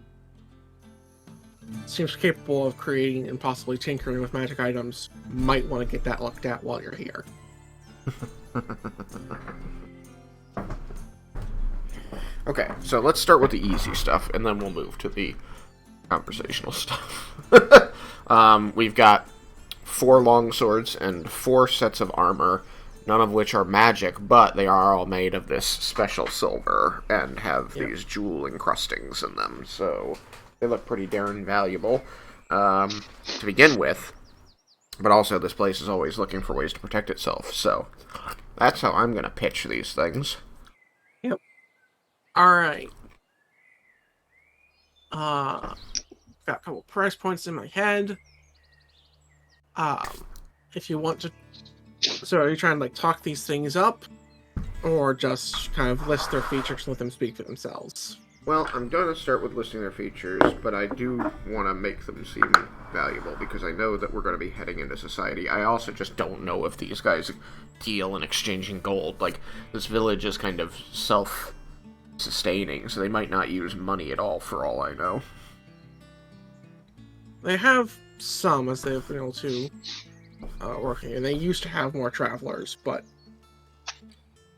seems capable of creating and possibly tinkering with magic items, might want to get that looked at while you're here. Okay, so let's start with the easy stuff, and then we'll move to the conversational stuff. We've got 4 long swords and 4 sets of armor, none of which are magic, but they are all made of this special silver and have these jewel encrustings in them, so they look pretty darn valuable to begin with. But also, this place is always looking for ways to protect itself, so that's how I'm going to pitch these things. Alright. Got a couple price points in my head. If you want to... So are you trying to, like, talk these things up? Or just kind of list their features and let them speak for themselves? Well, I'm going to start with listing their features, but I do want to make them seem valuable, because I know that we're going to be heading into society. I also just don't know if these guys deal in exchanging gold. Like, this village is kind of self-sustaining, so they might not use money at all, for all I know. They have some, as they've been able to work here. And they used to have more travelers, but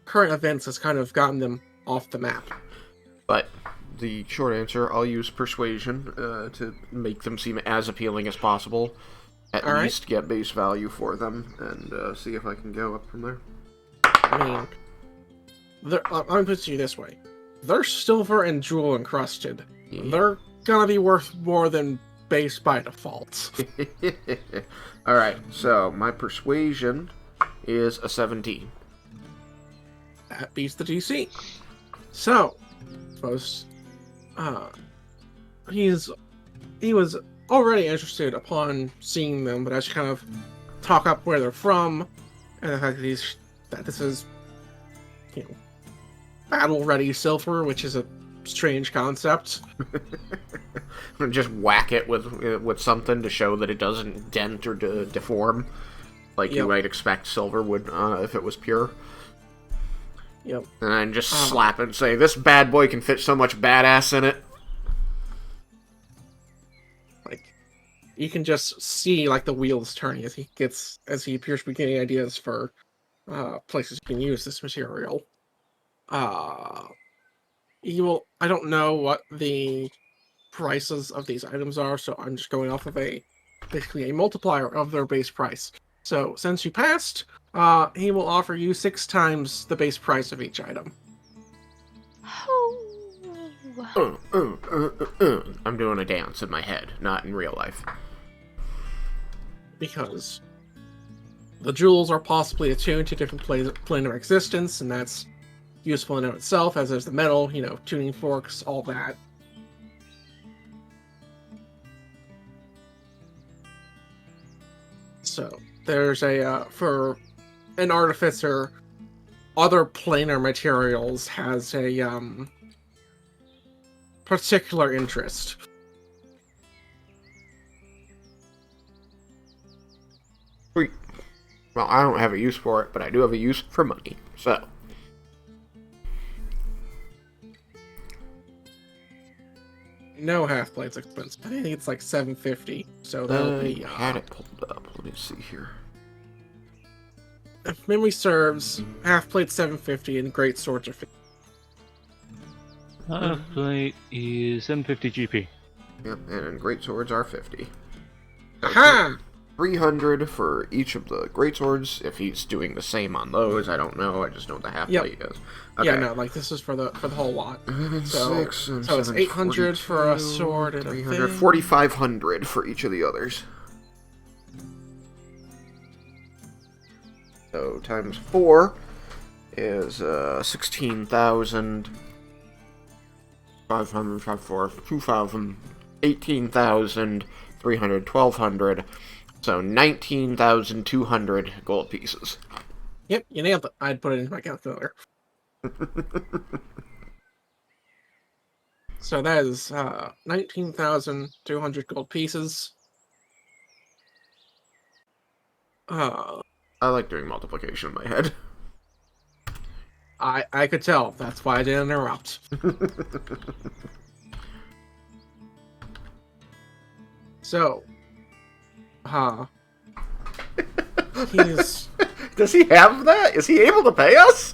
current events has kind of gotten them off the map. But the short answer, I'll use persuasion to make them seem as appealing as possible. At All least get base value for them, and see if I can go up from there. I mean, let me put it to you this way. They're silver and jewel encrusted. Yeah. They're gonna be worth more than base by default. Alright, so my persuasion is a 17. That beats the DC. So, suppose he was already interested upon seeing them, but as you kind of talk up where they're from, and the fact that this is, you know, battle-ready silver, which is a strange concept. Just whack it with something to show that it doesn't dent or deform, like you might expect silver would if it was pure. Yep. And then just slap it and say, "This bad boy can fit so much badass in it." Like, you can just see like the wheels turning as he appears to be getting ideas for places you can use this material. I don't know what the prices of these items are, so I'm just going off of basically a multiplier of their base price. So since you passed, he will offer you 6 times the base price of each item. I'm doing a dance in my head, not in real life. Because the jewels are possibly attuned to different plane of existence, and that's useful in and of itself, as is the metal, tuning forks, all that. So there's a for an artificer, other planar materials has a particular interest. Sweet. Well, I don't have a use for it, but I do have a use for money. So, No half plate's expensive. I think it's like $750. So that'll be. I had it pulled up. Let me see here. If memory serves, half plate's $750 and great swords are $50. Half plate is 750 GP. Yep, and great swords are 50. Aha! 300 for each of the great swords. If he's doing the same on those, I don't know. I just know what the half plate is. Okay. Yeah, no, like this is for the whole lot. So, 6 and so it's 800 for a sword and 300, a thing. 4,500 for each of the others. So times 4 is 16,000. 500, 2,000, 18,000, 300, 1,200. So 19,200 gold pieces. Yep, you nailed it. I'd put it into my calculator. So that is 19,200 gold pieces. I like doing multiplication in my head. I could tell. That's why I didn't interrupt. So, he's Does he have that? Is he able to pay us?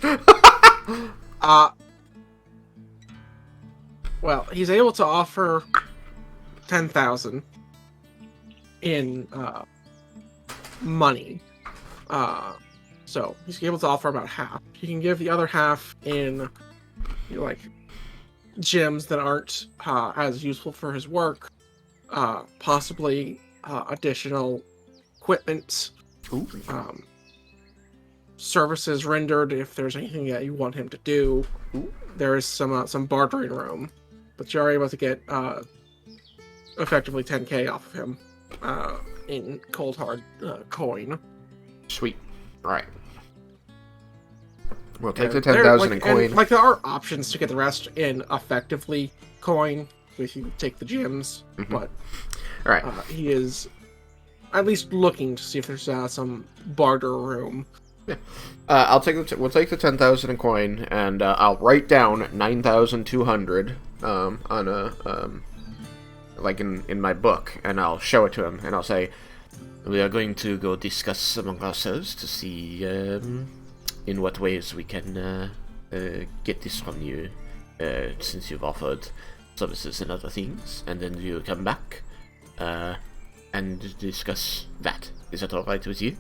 well, he's able to offer 10,000 in money. So he's able to offer about half. He can give the other half in like gems that aren't as useful for his work. Possibly additional equipment. Ooh. Services rendered if there's anything that you want him to do. Ooh. There is some bartering room, but you're able to get effectively 10k off of him in cold hard coin. Sweet. Right. We'll take the There- 10,000 in and, coin. like there are options to get the rest in effectively coin if you take the gems, Mhm. but Alright. he is at least looking to see if there's some barter room. I'll take we'll take the 10,000 in coin, and I'll write down 9,200 on a like in my book, and I'll show it to him, and I'll say, we are going to go discuss among ourselves to see in what ways we can get this from you, since you've offered services and other things, and then you'll come back and discuss that. Is that alright with you?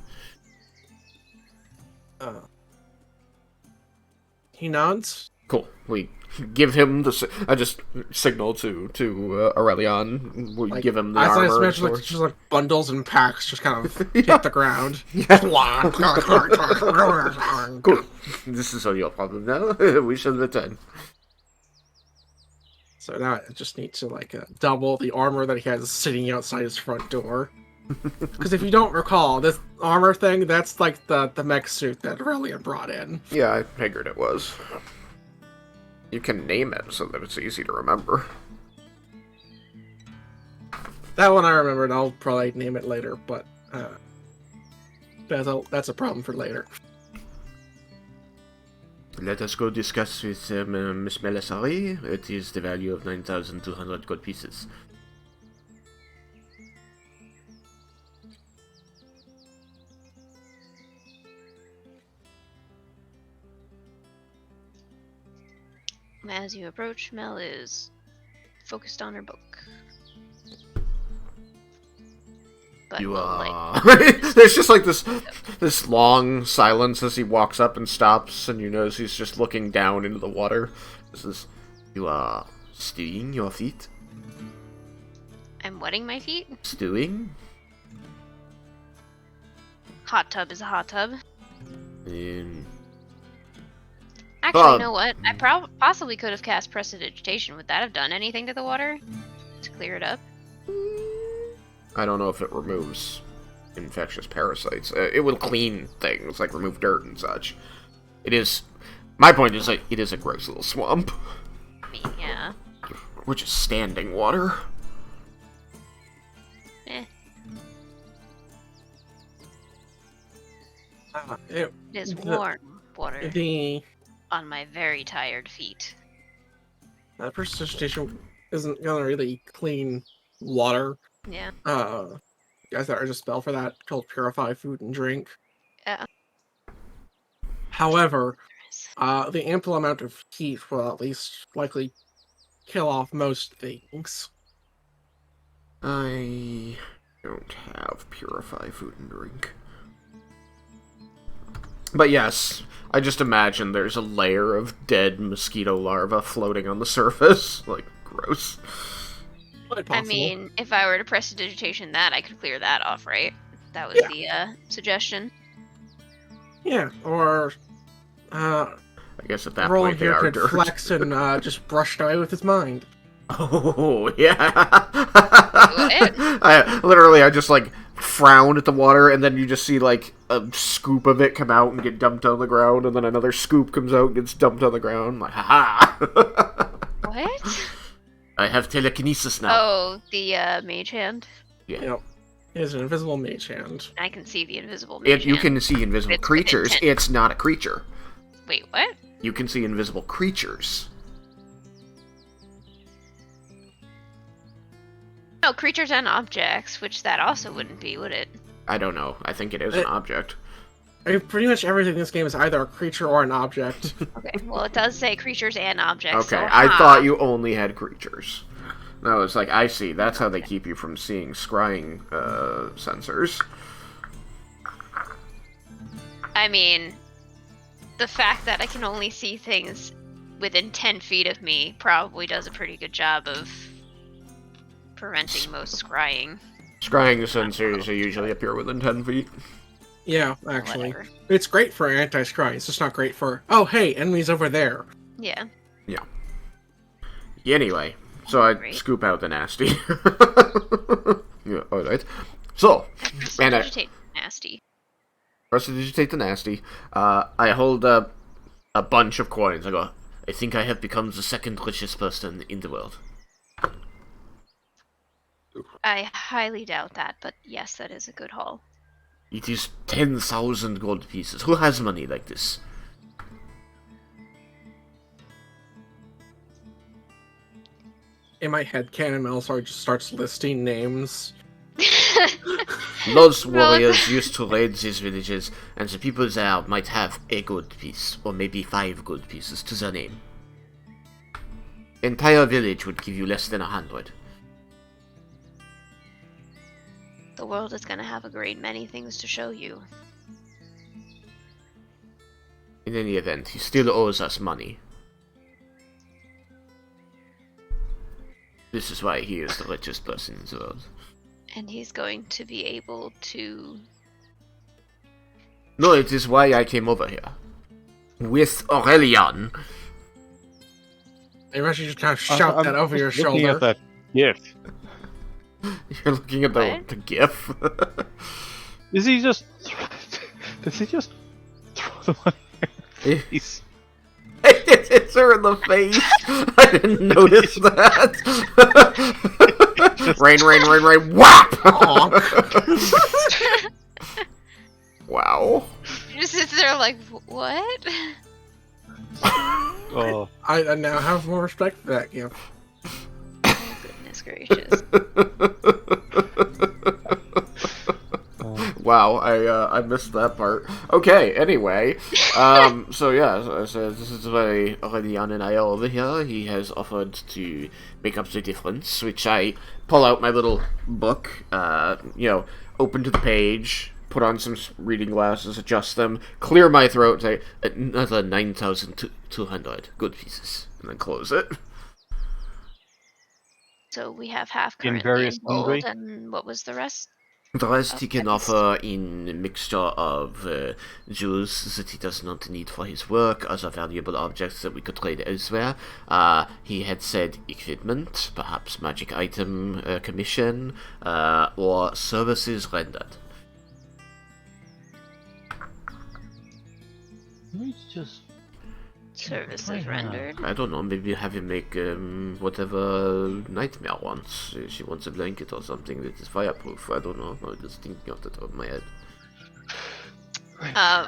He nods. Cool. We give him the. I just signal to Aurelion. We Like, give him the as I armor. imagine, like, just like bundles and packs just kind of hit the ground. Cool. This is all your problem now. We shall return. So now I just need to like double the armor that he has sitting outside his front door. Because if you don't recall, this armor thing, that's like the mech suit that Aurelion brought in. Yeah, I figured it was. You can name it so that it's easy to remember. That one I remembered. I'll probably name it later, but that's a problem for later. Let us go discuss with Miss Melisari. It is the value of 9,200 gold pieces. As you approach, Mel is focused on her book. But You will, are. There's just like this long silence as he walks up and stops, and you notice he's just looking down into the water. This is. You are stewing your feet. I'm wetting my feet. Stewing. Hot tub is a hot tub. Oh. Actually, you know what? I possibly could have cast Prestidigitation. Would that have done anything to the water? To clear it up? I don't know if it removes infectious parasites. It will clean things, like remove dirt and such. It is... My point is, like, it is a gross little swamp. I mean, yeah. Which is standing water. Eh. It, It is warm water the on my very tired feet. precipitation isn't gonna really clean water. Yeah. Guys, there is a spell for that called Purify Food and Drink. Yeah. However, the ample amount of heat will at least likely kill off most things. I don't have Purify Food and Drink. But yes, I just imagine there's a layer of dead mosquito larvae floating on the surface. Like, gross. Quite I possible. mean, if I were to prestidigitation that, I could clear that off, right? That was the suggestion. Yeah, or I guess at that Roll point they here are could dirt. flex and just brushed away with his mind. Oh, yeah. What? I just, like, frown at the water, and then you just see, like, a scoop of it come out and get dumped on the ground, and then another scoop comes out and gets dumped on the ground. Like, ha-ha! What? I have telekinesis now. Oh, the mage hand. Yeah. Yep. It is an invisible mage hand. I can see the invisible mage You hand. can see invisible It's creatures. within 10. It's not a creature. Wait, what? You can see invisible creatures. No, creatures and objects, which that also wouldn't be, would it? I don't know. I think it is an object. I mean, pretty much everything in this game is either a creature or an object. Okay, well, it does say creatures and objects. Okay, so, I thought you only had creatures. No, it's like, I see. That's how they keep you from seeing scrying sensors. I mean, the fact that I can only see things within 10 feet of me probably does a pretty good job of preventing most scrying. Scrying sensors usually appear within 10 feet. Yeah, actually. Whatever. It's great for anti-scry, it's just not great for, oh hey, enemies over there. Yeah. Anyway, so I Great. scoop out the nasty. Yeah, alright. So, and I Prestidigitate nasty. prestidigitate the nasty. I hold up a bunch of coins. I go, I think I have become the second richest person in the world. I highly doubt that, but yes, that is a good haul. It is 10,000 gold pieces. Who has money like this? In my head, canon Melisar just starts listing names. Those Well, warriors used to raid these villages, and the people there might have a gold piece, or maybe 5 gold pieces to their name. Entire village would give you less than 100. The world is going to have a great many things to show you. In any event, he still owes us money. This is why he is the richest person in the world. And he's going to be able to... No, it is why I came over here. With Aurelian. I imagine you just kind of shout that over your looking shoulder. at that GIF. You're looking at the What? GIF. Is he just? Does he just throw the money? He's It hits her in the face. I didn't notice that. Rain, rain, rain, rain. Whap! Wow. You just sit there like, what? oh, I now have more respect for that gift. Oh, goodness gracious. Wow, I missed that part. Okay, anyway, so yeah, so this is why Aurelian and I are over here. He has offered to make up the difference, which I pull out my little book, open to the page, put on some reading glasses, adjust them, clear my throat, say, another 9,200 good pieces, and then close it. So we have half In currently various gold, sundry? and what was the rest? The rest he can Best. offer in a mixture of jewels that he does not need for his work, other valuable objects that we could trade elsewhere. He had said equipment, perhaps magic item commission, or services rendered. It's just Services Right, rendered. I don't know, maybe have him make whatever Nightmare wants. She wants a blanket or something that is fireproof. I don't know. I'm just thinking off the top of my head.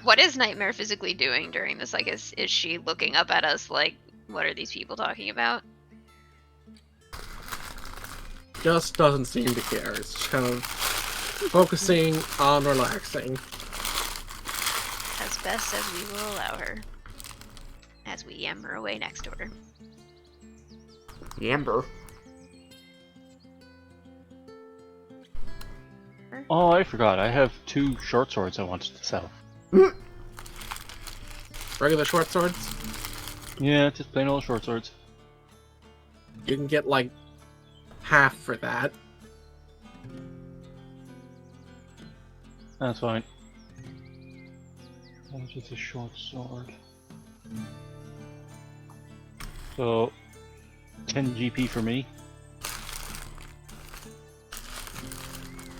What is Nightmare physically doing during this? Like, is she looking up at us like, what are these people talking about? Just doesn't seem to care. It's just kind of focusing on relaxing. As best as we will allow her. As we yammer away next to her. Yamber. Oh, I forgot. I have 2 short swords I wanted to sell. Regular short swords, Yeah, just plain old short swords. you can get like half for that. That's fine. How much is a short sword? So, 10 GP for me.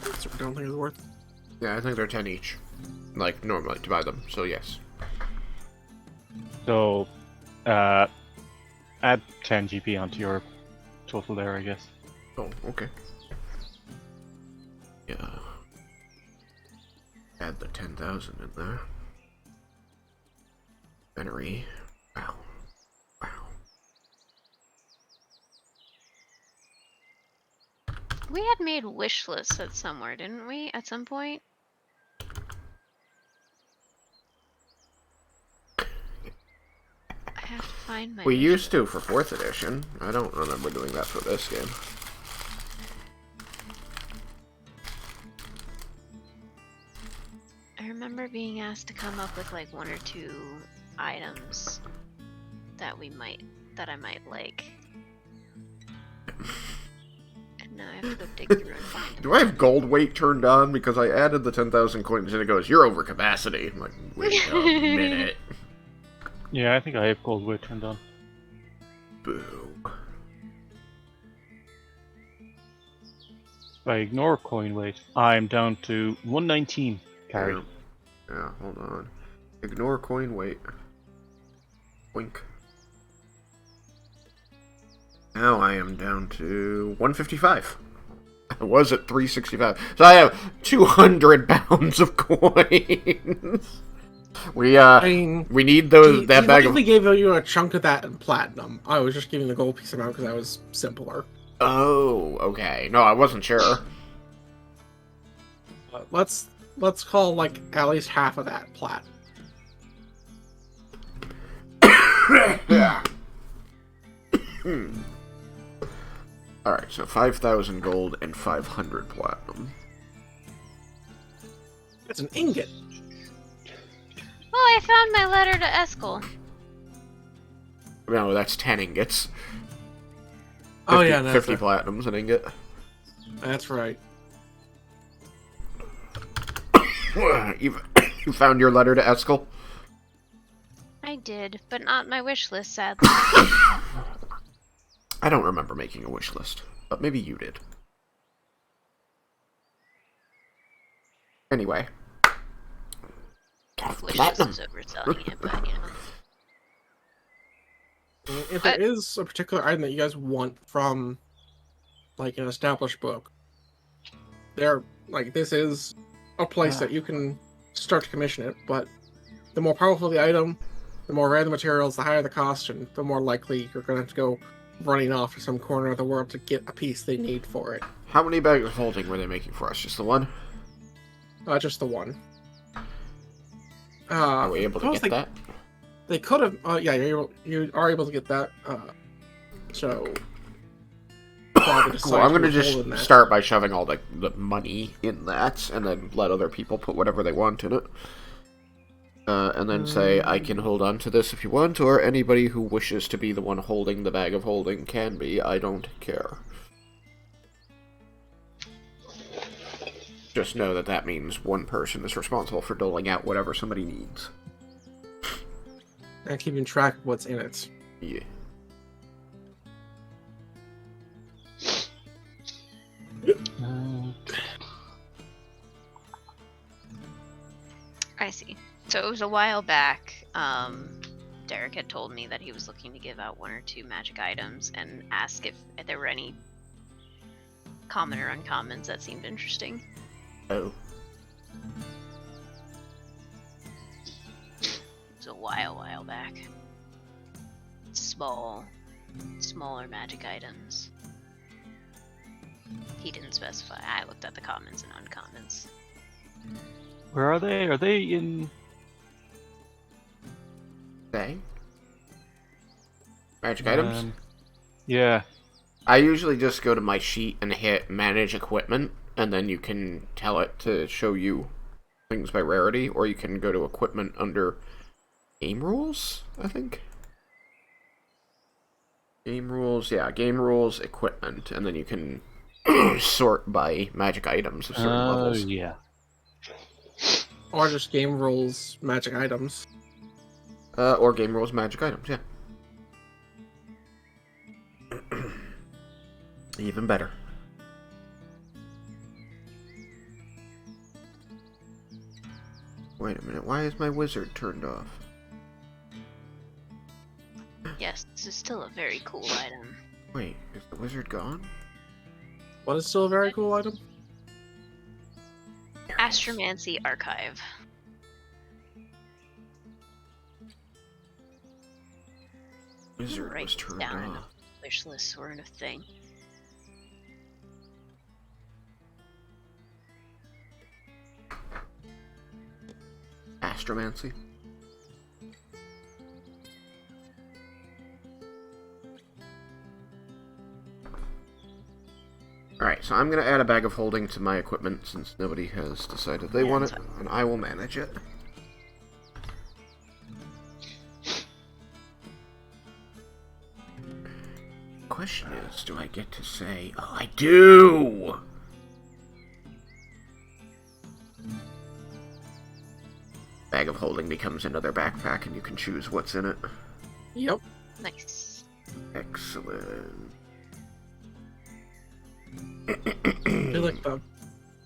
That's what I don't think it's worth. Yeah, I think they're 10 each. Like, normally, to buy them, so yes. So, add 10 GP onto your total there, I guess. Oh, okay. Yeah. Add the 10,000 in there. Venery. Wow. Wow. We had made wish lists at somewhere, didn't we? At some point? I have to find my We wish used to list. for 4th edition. I don't remember doing that for this game. I remember being asked to come up with like 1 or 2 items that I might like. And now I have to go dig through and find them. Do I have gold weight turned on? Because I added the 10,000 coins and it goes, you're over capacity. I'm like, wait a minute. Yeah, I think I have gold weight turned on. Boo. If I ignore coin weight, I'm down to 119 carry. Yeah, hold on. Ignore coin weight. Wink. Now I am down to 155. I was at 365. So I have 200 pounds of coins. We we need those that bag of. He gave you a chunk of that in platinum. I was just giving the gold piece amount because that was simpler. Oh, okay. No, I wasn't sure. But let's call like at least half of that plat. Yeah. Alright, so 5,000 gold and 500 platinum. It's an ingot. Oh, I found my letter to Eskel. No, that's 10 ingots. 50, Oh yeah, no, 50 platinums an ingot. that's right. You found your letter to Eskel? I did, but not my wish list, sadly. I don't remember making a wish list, but maybe you did. Anyway. Wish list Platinum. is overselling it, but you know. If there is a particular item that you guys want from like an established book, this is a place that you can start to commission it, but the more powerful the item, the more rare the materials, the higher the cost, and the more likely you're going to have to go running off to some corner of the world to get a piece they need for it. How many bags of holding were they making for us? Just the one? Just the one. Are we able to get that? They could have. Yeah, you are able to get that. So. Well, I'm gonna just start by shoving all the money in that, and then let other people put whatever they want in it. And then say, I can hold on to this if you want, or anybody who wishes to be the one holding the bag of holding can be. I don't care. Just know that that means one person is responsible for doling out whatever somebody needs. And keeping track of what's in it. Yeah. I see. So it was a while back. Derek had told me that he was looking to give out 1 or 2 magic items and ask if there were any common or uncommons that seemed interesting. Oh. It was a while back. Smaller magic items. He didn't specify. I looked at the commons and uncommons. Where are they? Are they in? Okay. Magic items? Yeah. I usually just go to my sheet and hit manage equipment, and then you can tell it to show you things by rarity, or you can go to equipment under game rules, I think. Game rules, yeah, game rules, equipment, and then you can sort by magic items of certain levels. Yeah. Or just game rules, magic items. Or game rules, magic items, yeah. Even better. Wait a minute, why is my wizard turned off? Yes, this is still a very cool item. Wait, is the wizard gone? What is still a very cool item? Astromancy Archive. Wizard Write was this turned down in a off. wish list sort of thing. Astromancy? Alright, so I'm gonna add a bag of holding to my equipment since nobody has decided they want it, and I will manage it. Question is, do I get to say, oh, I do! Bag of holding becomes another backpack and you can choose what's in it. Yep. Nice. Excellent. I feel like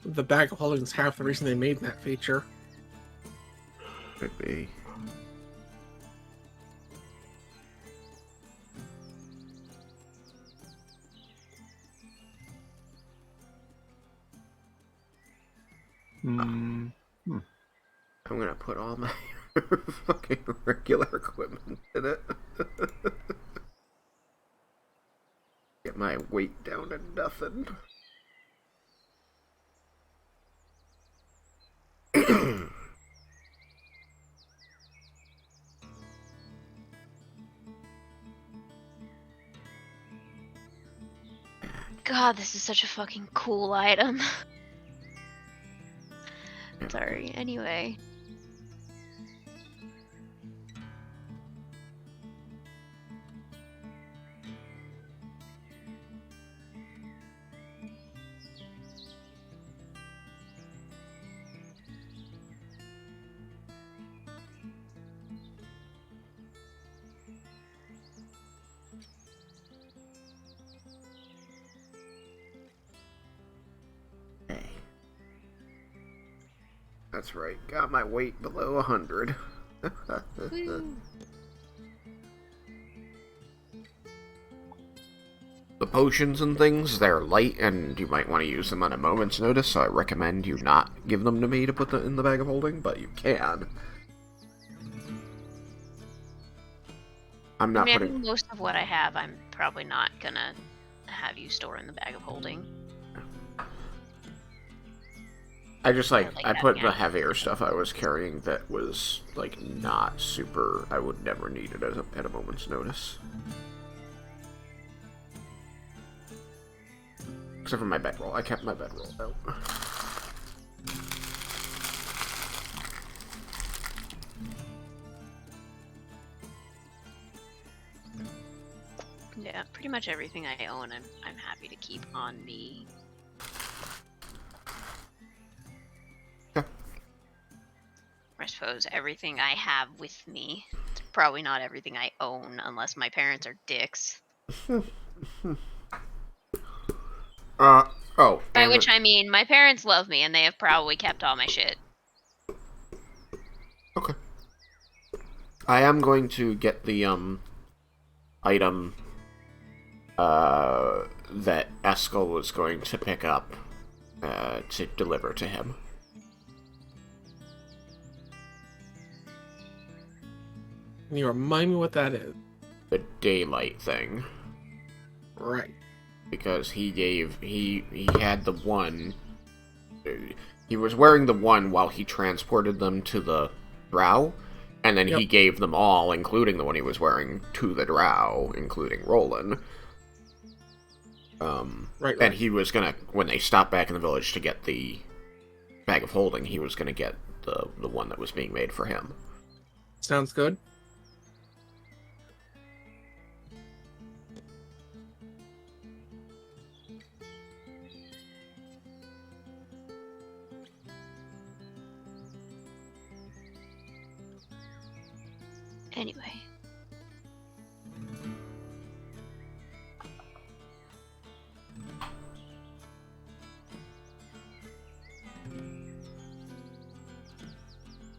the bag of holding is half the reason they made that feature. Could be. I'm gonna put all my fucking regular equipment in it. Get my weight down to nothing. God, this is such a fucking cool item. Sorry, anyway. Okay. That's right, got my weight below 100. The potions and things, they're light, and you might want to use them on a moment's notice, so I recommend you not give them to me to put them in the bag of holding, but you can. I'm not I putting... mean, most of what I have, I'm probably not gonna have you store in the bag of holding. I just, like I put having the heavier stuff I was carrying that was, like, not super... I would never need it at a moment's notice. Except for my bedroll. I kept my bedroll out. Yeah, pretty much everything I own, I'm happy to keep on me. Yeah. I suppose everything I have with me. It's probably not everything I own, unless my parents are dicks. Oh. By which I mean, my parents love me, and they have probably kept all my shit. Okay. I am going to get the item that Eskel was going to pick up to deliver to him. Can you remind me what that is? The daylight thing. Right. Because he had the one. He was wearing the one while he transported them to the drow, and then he gave them all, including the one he was wearing, to the drow, including Roland. Right. And he was gonna, when they stopped back in the village to get the bag of holding, he was gonna get the one that was being made for him. Sounds good. Anyway.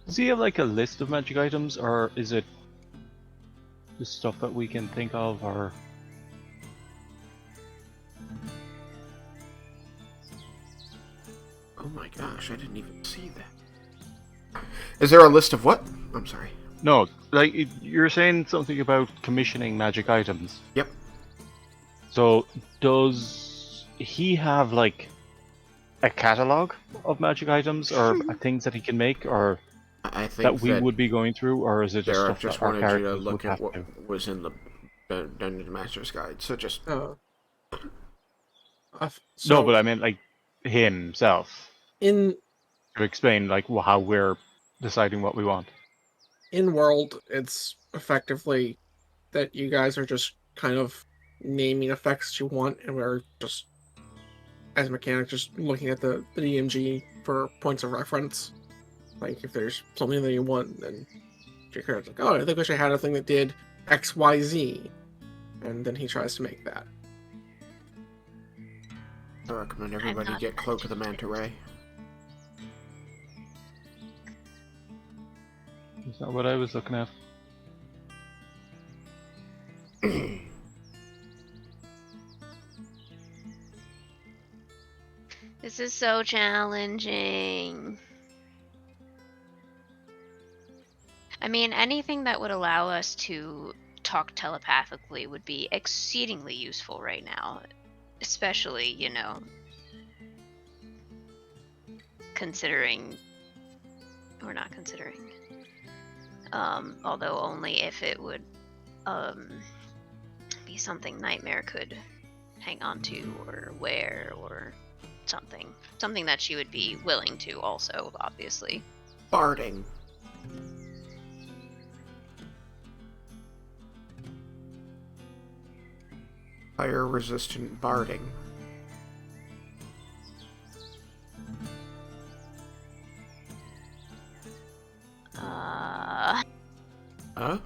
Does he have like a list of magic items, or is it the stuff that we can think of, or... Oh my gosh, I didn't even see that. Is there a list of what? I'm sorry. No, like, you're saying something about commissioning magic items. Yep. So, does he have, like, a catalogue of magic items, or things that he can make, or I think that we would be going through, or is it just Derek stuff just that our wanted you to characters would look have at what to? was in the Dungeon Master's Guide, so just... So No, but I meant, like, himself. in To explain, like, how we're deciding what we want. in world, it's effectively that you guys are just kind of naming effects you want, and we're just, as mechanics, just looking at the DMG for points of reference. Like, if there's something that you want, then your character's like, oh, I think I wish I had a thing that did XYZ. And then he tries to make that. I recommend everybody get Cloak of the Manta Ray. Is that what I was looking at? This is so challenging. I mean, anything that would allow us to talk telepathically would be exceedingly useful right now. Especially, you know, considering... Or not considering. Although only if it would be something Nightmare could hang on to or wear or something. Something that she would be willing to also, obviously. Barding. Fire resistant barding. Huh?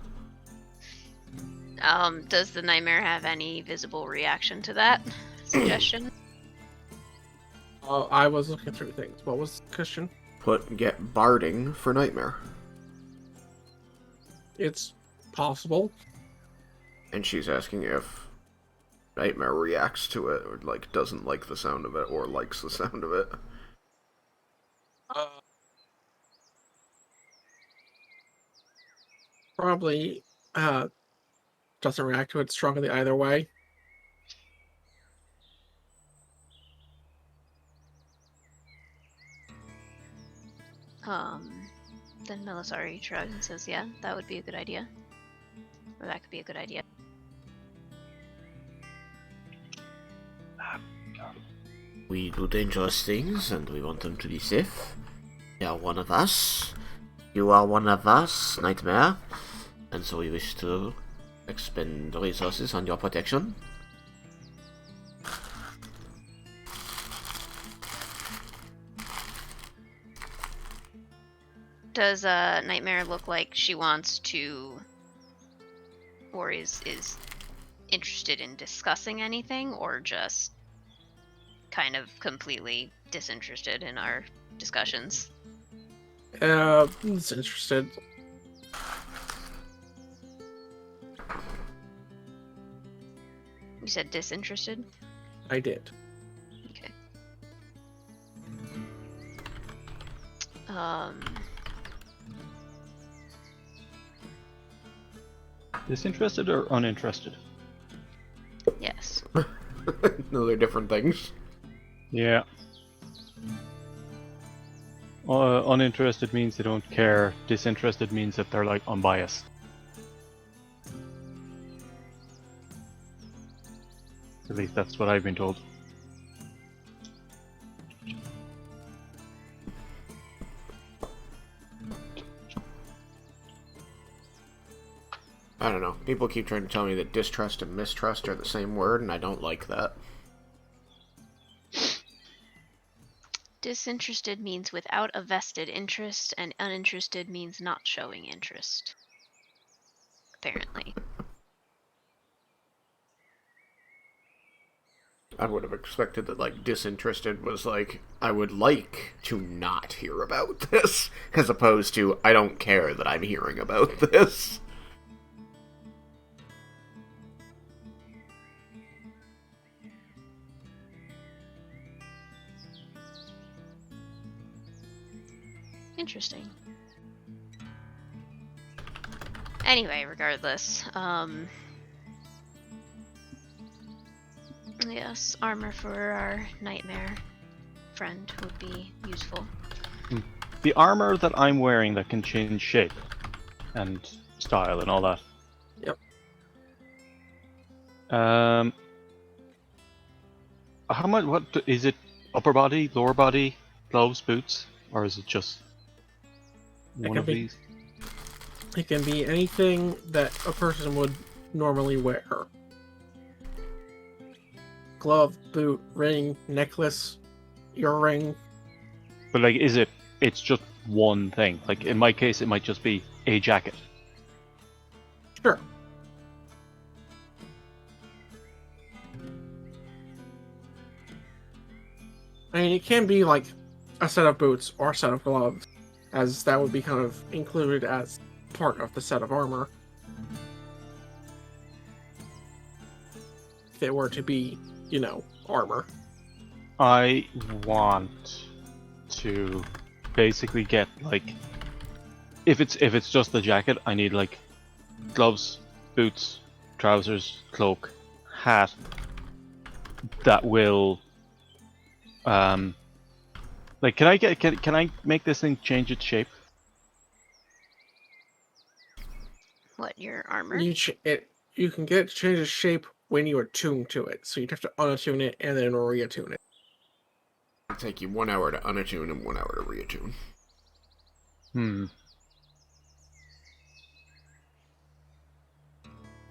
Does the Nightmare have any visible reaction to that suggestion? I was looking through things. What was the question? Get barding for Nightmare. It's possible. And she's asking if Nightmare reacts to it, or like doesn't like the sound of it, or likes the sound of it. Probably doesn't react to it strongly either way. Then Melisari shrugs and says, yeah, that would be a good idea. Or that could be a good idea. We do dangerous things, and we want them to be safe. You are one of us. You are one of us, Nightmare. And so we wish to expend resources on your protection. Does Nightmare look like she wants to, or is interested in discussing anything, or just kind of completely disinterested in our discussions? Disinterested. You said disinterested? I did. Okay. Disinterested or uninterested? Yes. No, they're different things. Yeah. Uninterested means they don't care. Disinterested means that they're like unbiased. At least that's what I've been told. I don't know. People keep trying to tell me that distrust and mistrust are the same word, and I don't like that. Disinterested means without a vested interest, and uninterested means not showing interest. Apparently. I would have expected that, like, disinterested was like, I would like to not hear about this, as opposed to, I don't care that I'm hearing about this. Interesting. Anyway, regardless, yes, armor for our nightmare friend would be useful. The armor that I'm wearing that can change shape and style and all that. Yep. How much? What is it? Upper body, lower body, gloves, boots, or is it just one can of be. these? It can be anything that a person would normally wear. Glove, boot, ring, necklace, earring. But like, is it? It's just one thing. Like in my case, it might just be a jacket. Sure. I mean, it can be like a set of boots or a set of gloves, as that would be kind of included as part of the set of armor. If it were to be, you know, armor. I want to basically get like, if it's just the jacket, I need like gloves, boots, trousers, cloak, hat that will like can I make this thing change its shape? What, your armor? You can get it to change its shape when you attune to it, so you'd have to unattune it and then reattune it. It'll take you 1 hour to unattune and 1 hour to reattune.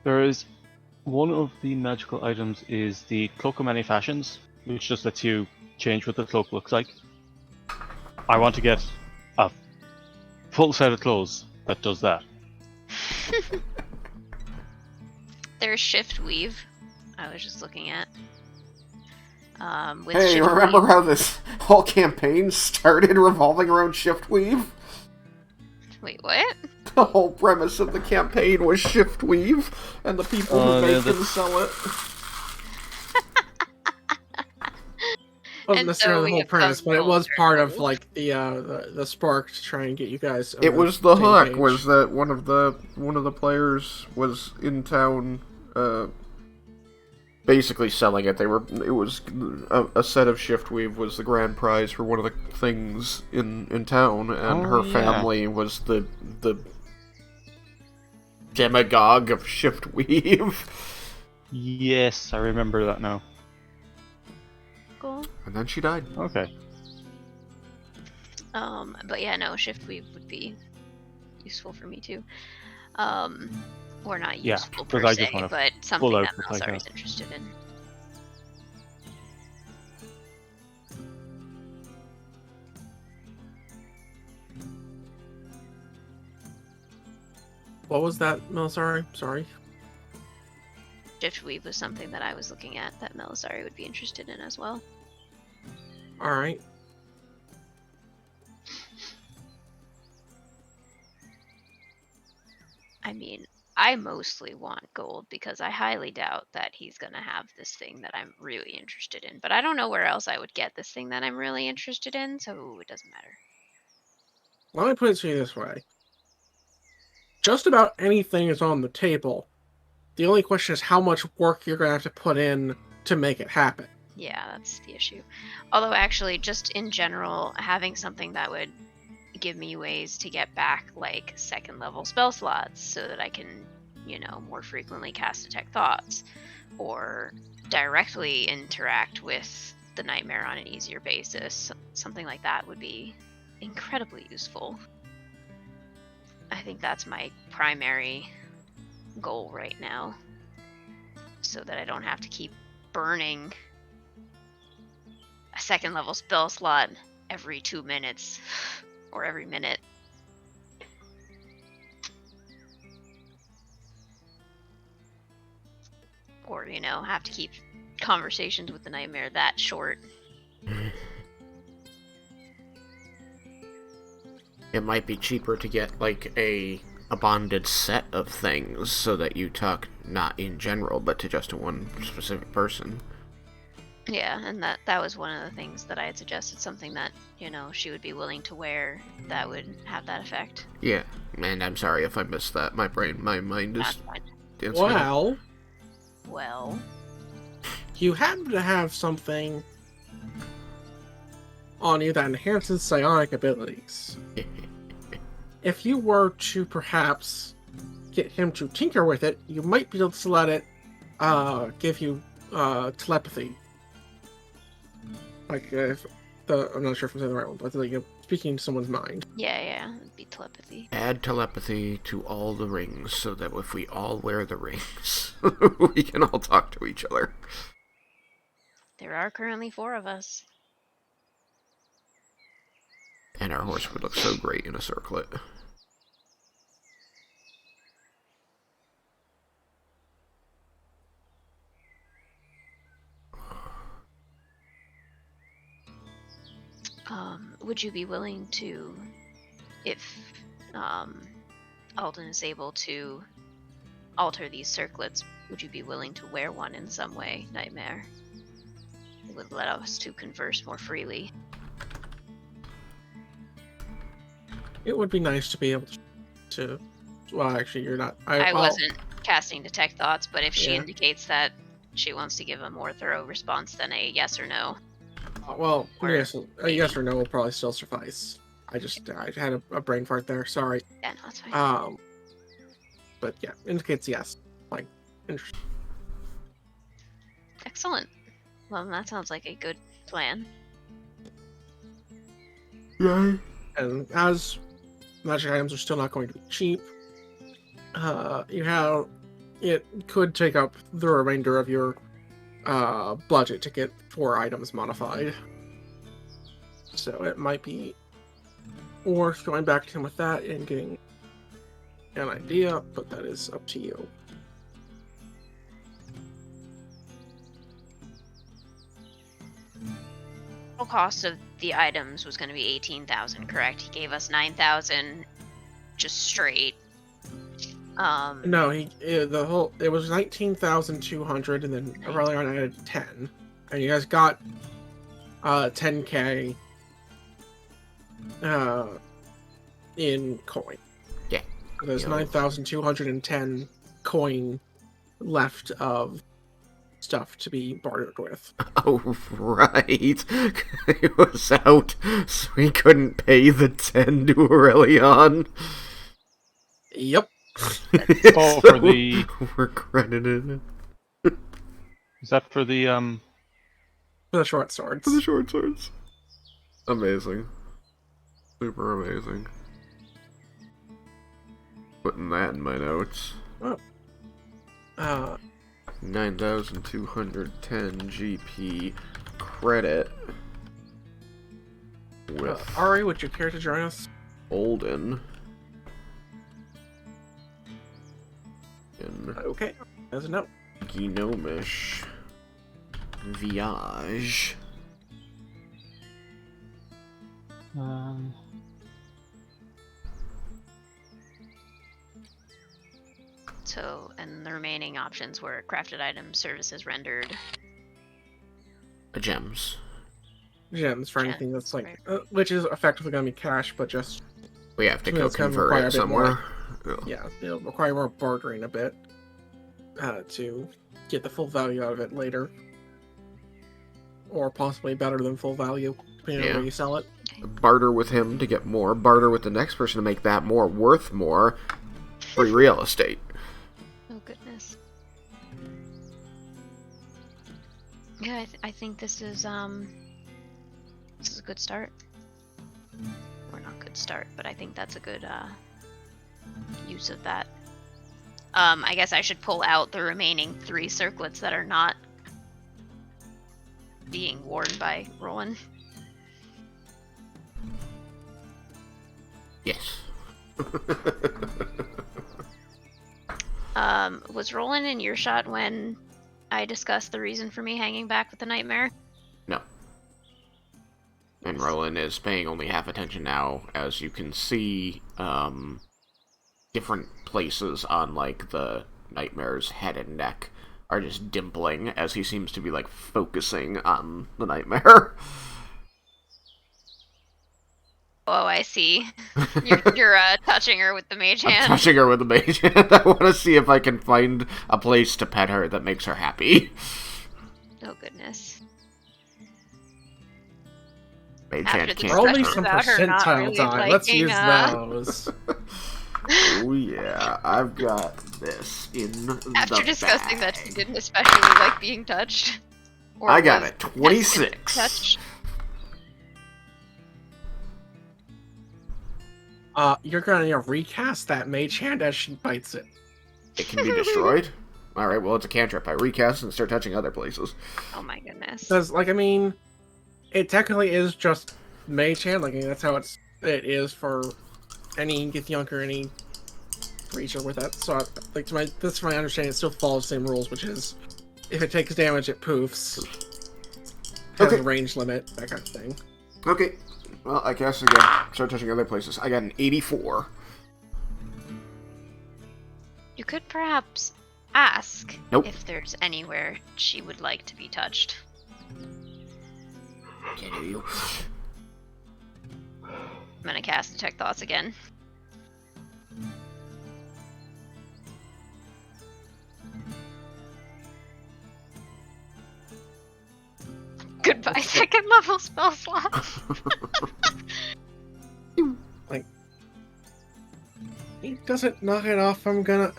There is one of the magical items is the Cloak of Many Fashions, which just lets you change what the cloak looks like. I want to get a full set of clothes that does that. There's shift weave. I was just looking at. With Hey, shift remember weave. how this whole campaign started revolving around shift weave? Wait, what? The whole premise of the campaign was shift weave, and the people who make and sell it. Wasn't And necessarily so the we whole have premise, but it puzzled was part of ourselves. like the spark to try and get you guys. On It was the same hook. page. Was that one of the players was in town, basically selling it. It was a set of shift weave was the grand prize for one of the things in town, and her family was the demagogue of shift weave. Yes, I remember that now. Cool. And then she died. Okay. But yeah, no, shift weave would be useful for me too. Or not Yeah, useful because per I se, just wanna but something pull out that the like Malzar is that. interested in. What was that, Melisari? Sorry. Shift weave was something that I was looking at that Melisari would be interested in as well. All right. I mean, I mostly want gold because I highly doubt that he's going to have this thing that I'm really interested in. But I don't know where else I would get this thing that I'm really interested in, so it doesn't matter. Let me put it to you this way. Just about anything is on the table. The only question is how much work you're going to have to put in to make it happen. Yeah, that's the issue. Although, actually, just in general, having something that would give me ways to get back, like, second level spell slots so that I can, more frequently cast Detect Thoughts or directly interact with the nightmare on an easier basis. Something like that would be incredibly useful. I think that's my primary goal right now, so that I don't have to keep burning a second level spell slot every 2 minutes or every minute. Or, have to keep conversations with the nightmare that short. It might be cheaper to get, like, a bonded set of things so that you talk not in general, but to just one specific person. Yeah, and that was one of the things that I had suggested, something that, she would be willing to wear that would have that effect. Yeah, and I'm sorry if I missed that. My mind is... That's fine. Well, Well, you happen to have something on you that enhances psionic abilities. If you were to perhaps get him to tinker with it, you might be able to let it give you telepathy. Like, I'm not sure if I'm saying the right one, but like speaking to someone's mind. yeah, it'd be telepathy. Add telepathy to all the rings so that if we all wear the rings, we can all talk to each other. There are currently 4 of us. And our horse would look so great in a circlet. Would you be willing to, if Alden is able to alter these circlets, would you be willing to wear one in some way, Nightmare? It would let us to converse more freely. It would be nice to be able to well, actually, you're not. I wasn't casting Detect Thoughts, but if she Yeah. indicates that she wants to give a more thorough response than a yes or no. Well, Or yes, a maybe. yes or no will probably still suffice. I had a brain fart there. Sorry. Yeah, no, that's fine. But yeah, indicates yes. Like, interesting. Excellent. Well, that sounds like a good plan. Right. And as magic items are still not going to be cheap, it could take up the remainder of your budget to get 4 items modified. So it might be worth going back to him with that and getting an idea, but that is up to you. The total cost of the items was going to be 18,000, correct? He gave us 9,000 just straight. No, it was 19,200, and then earlier on I added 10, and you guys got 10K in coin. Yeah. There's 9,210 coin left of stuff to be bartered with. Oh, right. It was out, so we couldn't pay the 10 to Aurelion. Yep. Oh, for the... We're credited. Is that for the, For the short swords. For the short swords. Amazing. Super amazing. Putting that in my notes. Oh. 9,210 GP credit. With Ari, would you care to join us? Olden. In Okay. As a note. Gnomish Viage. So, and the remaining options were crafted items, services rendered. Gems. Gems for Gems, anything that's like, right. which is effectively going to be cash, but just We have to You go know, kind of convert require it a bit more, somewhere. yeah, it'll require more bartering a bit to get the full value out of it later, or possibly better than full value, depending on Yeah. where you sell it. Barter with him to get more. Barter with the next person to make that more worth more. Free real estate. Oh goodness. Yeah, I think this is a good start. Or not good start, but I think that's a good use of that. I guess I should pull out the remaining 3 circlets that are not being worn by Roland. Yes. Was Roland in earshot when I discussed the reason for me hanging back with the nightmare? No. And Roland is paying only half attention now, as you can see different places on, like, the nightmare's head and neck are just dimpling as he seems to be, like, focusing on the nightmare. Oh, I see. You're touching her with the mage hand. I'm touching her with the mage hand. I want to see if I can find a place to pet her that makes her happy. Oh goodness. Mage After hand the can't Roll me touch her. some about her not percentile really die. Let's liking, use those. Oh yeah, I've got this in After the discussing bag. that she didn't especially like being touched. Or I got was a 26. touched. You're gonna recast that mage hand as she bites it. It can be destroyed? Alright, well, it's a cantrip. I recast and start touching other places. Oh my goodness. Because, like, I mean, it technically is just mage hand. Like, I mean, that's how it is for any Githyank or any creature with that. So, like, this, from my understanding, it still follows the same rules, which is if it takes damage, it poofs. Has Okay. a range limit, that kind of thing. Okay. Well, I cast again. Start touching other places. I got an 84. You could perhaps ask Nope. if there's anywhere she would like to be touched. Can't hear you. I'm gonna cast Detect Thoughts again. Goodbye, second level spell slot. He doesn't knock it off. I'm gonna.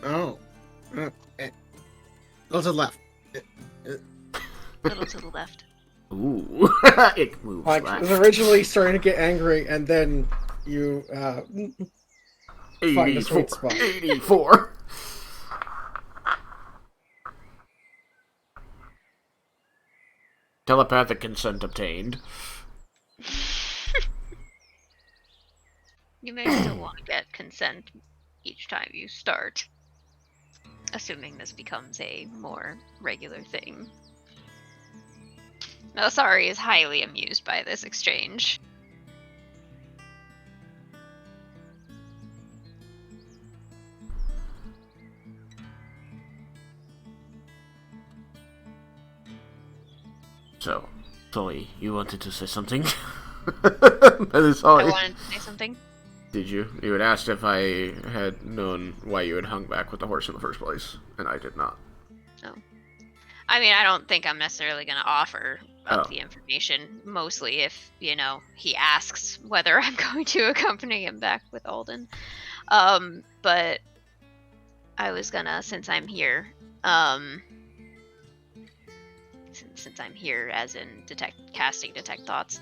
Oh. Go to the left. Little to the left. Ooh. It moves Like, left. it was originally starting to get angry, and then you find a 84. sweet spot. 84. Telepathic consent obtained. You may still want to get consent each time you start, assuming this becomes a more regular thing. Melisari is highly amused by this exchange. So, Sully, you wanted to say something? Melisari. I wanted to say something. Did you? You had asked if I had known why you had hung back with the horse in the first place, and I did not. I mean, I don't think I'm necessarily going to offer up Oh. the information, mostly if, you know, he asks whether I'm going to accompany him back with Alden. But I was gonna, since I'm here, since I'm here as in casting Detect Thoughts,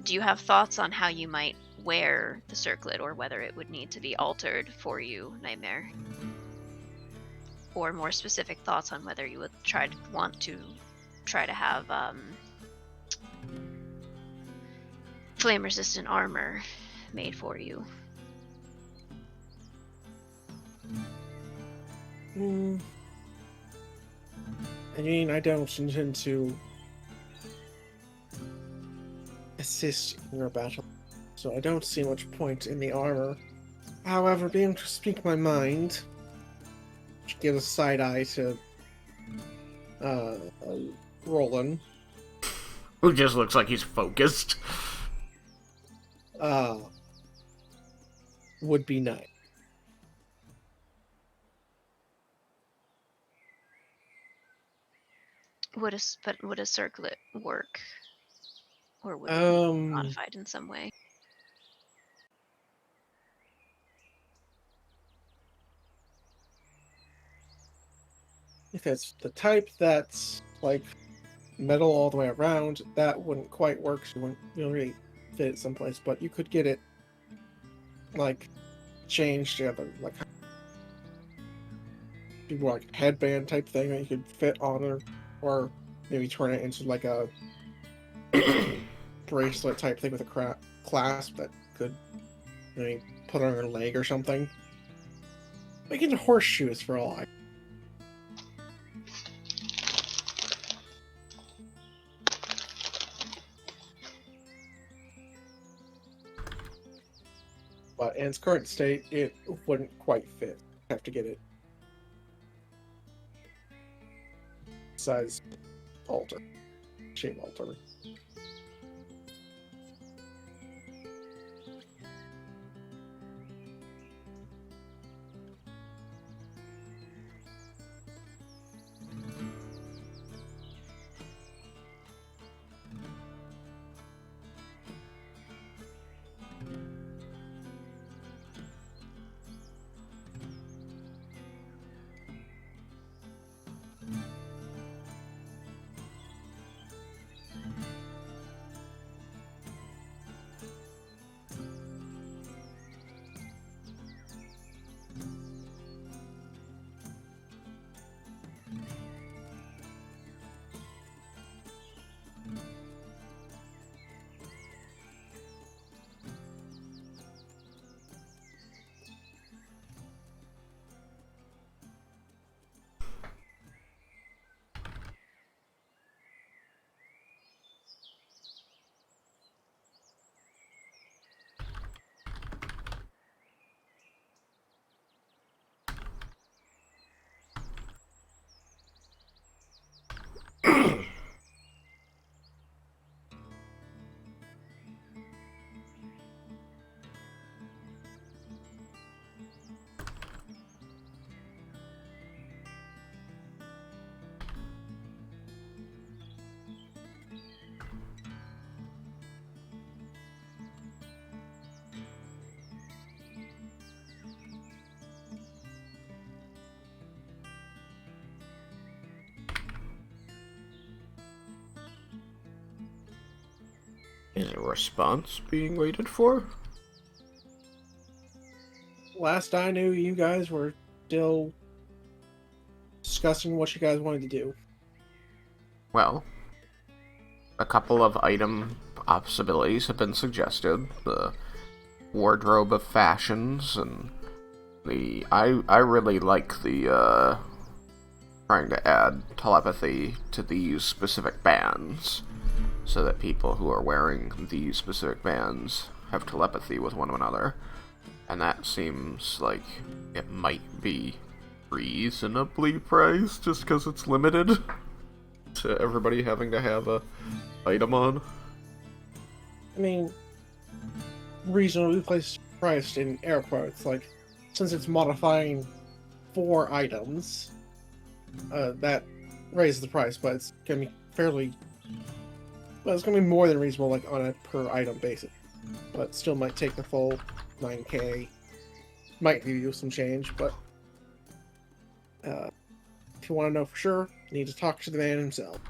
do you have thoughts on how you might wear the circlet, or whether it would need to be altered for you, Nightmare? Or more specific thoughts on whether you would want to try to have flame-resistant armor made for you? I mean, I don't intend to assist in your battle, so I don't see much point in the armor. However, being able to speak my mind, which gives a side eye to uh, Roland, Who just looks like he's focused. uh, would be nice. Would a circlet work, or would it be modified in some way? If it's the type that's like metal all the way around, that wouldn't quite work. So you wouldn't really fit it someplace. But you could get it like changed to other like headband type thing that you could fit on her, or maybe turn it into like a bracelet type thing with a clasp that could put on her leg or something. Make it horseshoes for all I. But in its current state, it wouldn't quite fit. Have to get it size alter, shape alter. Is a response being waited for? Last I knew, you guys were still discussing what you guys wanted to do. Well, a couple of item possibilities have been suggested. The wardrobe of fashions and the I really like the trying to add telepathy to these specific bands so that people who are wearing these specific bands have telepathy with one another. And that seems like it might be reasonably priced just because it's limited to everybody having to have a item on. I mean, reasonably priced in air quotes. Like, since it's modifying 4 items, that raises the price, but it's gonna be fairly. Well, it's gonna be more than reasonable, like on a per item basis, but still might take the full 9K. Might give you some change, but if you want to know for sure, you need to talk to the man himself.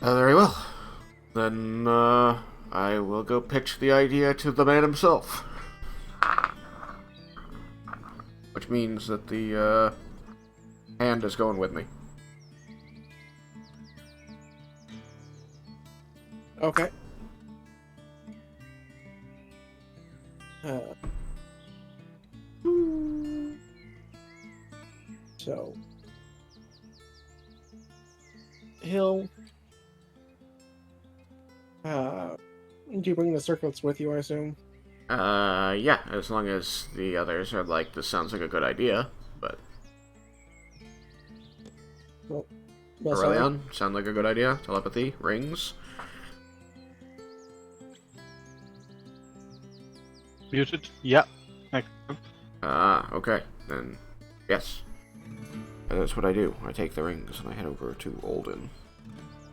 Very well. Then, I will go pitch the idea to the man himself. Which means that the, hand is going with me. Okay. So he'll do you bring the circlets with you, I assume? Yeah, as long as the others are like, this sounds like a good idea, but... Well, sorry. Aurelion, sound like a good idea? Telepathy? Rings? Muted? Yeah. Okay. Then, yes. That's what I do. I take the rings and I head over to Olden.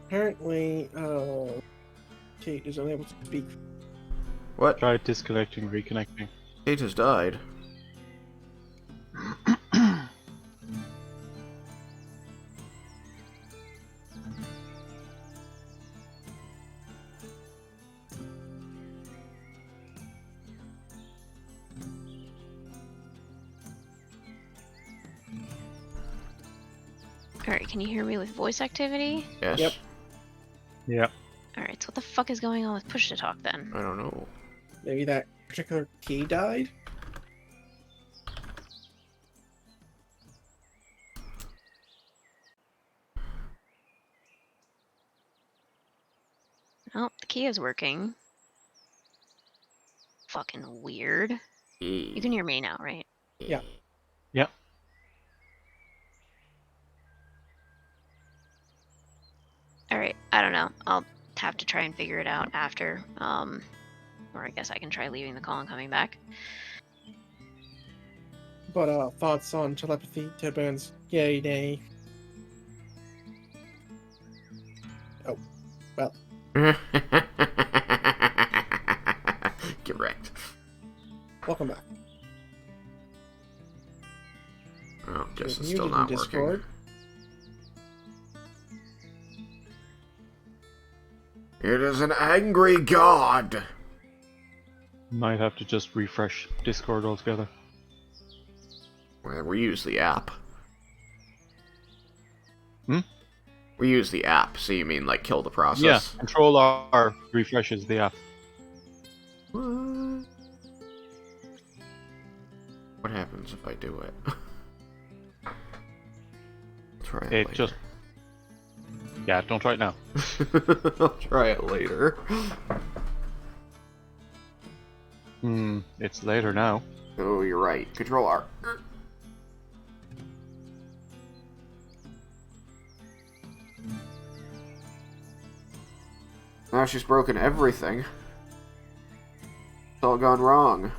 Apparently, Kate is unable to speak. What? Try disconnecting, reconnecting. Kate has died. Alright, can you hear me with voice activity? Yes? Yep. Yeah. Alright, so what the fuck is going on with push to talk then? I don't know. Maybe that particular key died? Oh, the key is working. Fucking weird. You can hear me now, right? Yeah. Yeah. Alright, I don't know. I'll have to try and figure it out after. Or I guess I can try leaving the call and coming back. But thoughts on telepathy, Tidbands, yay, nay. Oh, well. Get wrecked. Welcome back. Oh, guess You're it's still muted in not Discord. working. It is an angry god! Might have to just refresh Discord altogether. Well, we use the app. Hmm? We use the app, so you mean like kill the process? Yeah, Control R refreshes the app. What? What happens if I do it? Try it It later. just... Yeah, don't try it now. I'll try it later. It's later now. Oh, you're right. Control R. Now she's broken everything. It's all gone wrong.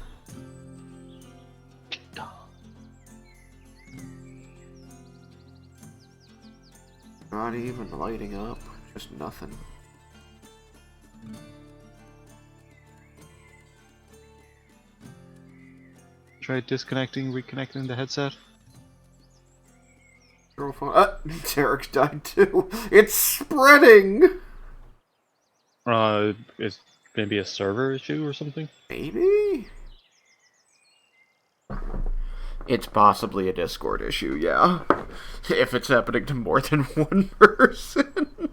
Not even lighting up. Just nothing. Try disconnecting, reconnecting the headset. Phone. Derek died too. It's spreading! It's maybe a server issue or something? Maybe? It's possibly a Discord issue, yeah. If it's happening to more than one person.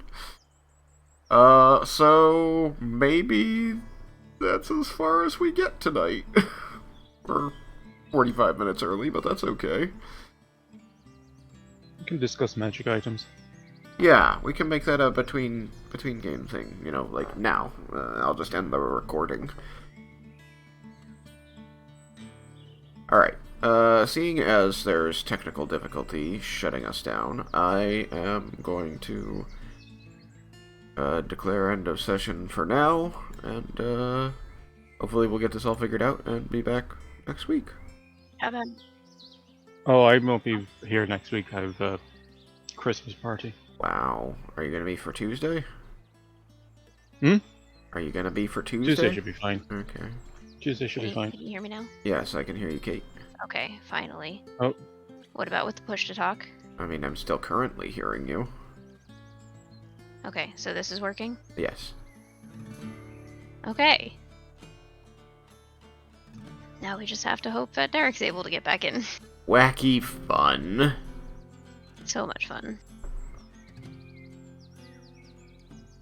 So maybe that's as far as we get tonight. We're 45 minutes early, but that's okay. We can discuss magic items. Yeah, we can make that a between game thing, you know, like now. I'll just end the recording. Alright, seeing as there's technical difficulty shutting us down, I am going to declare end of session for now, and hopefully we'll get this all figured out and be back next week. How about... Oh, I won't be here next week. I have a Christmas party. Wow. Are you gonna be for Tuesday? Hmm? Are you gonna be for Tuesday? Tuesday should be fine. Okay. Tuesday should be fine. Can you hear me now? Yes, I can hear you, Kate. Okay, finally. Oh. What about with the push to talk? I mean, I'm still currently hearing you. Okay, so this is working? Yes. Okay. Now we just have to hope that Derek's able to get back in. Wacky fun. So much fun.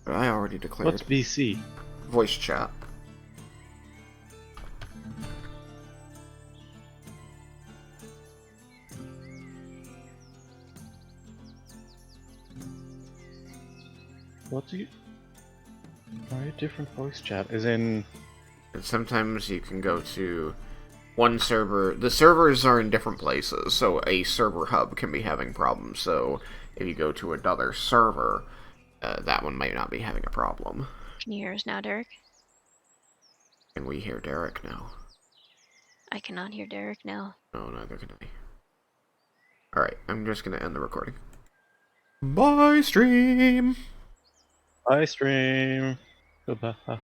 But I already declared. What's VC? Voice chat. What's it? Why a different voice chat? As in... And sometimes you can go to one server. The servers are in different places, so a server hub can be having problems. So if you go to another server, that one might not be having a problem. Can you hear us now, Derek? Can we hear Derek now? I cannot hear Derek now. No, neither can I. Alright, I'm just gonna end the recording. Bye, stream! Bye, stream. Goodbye.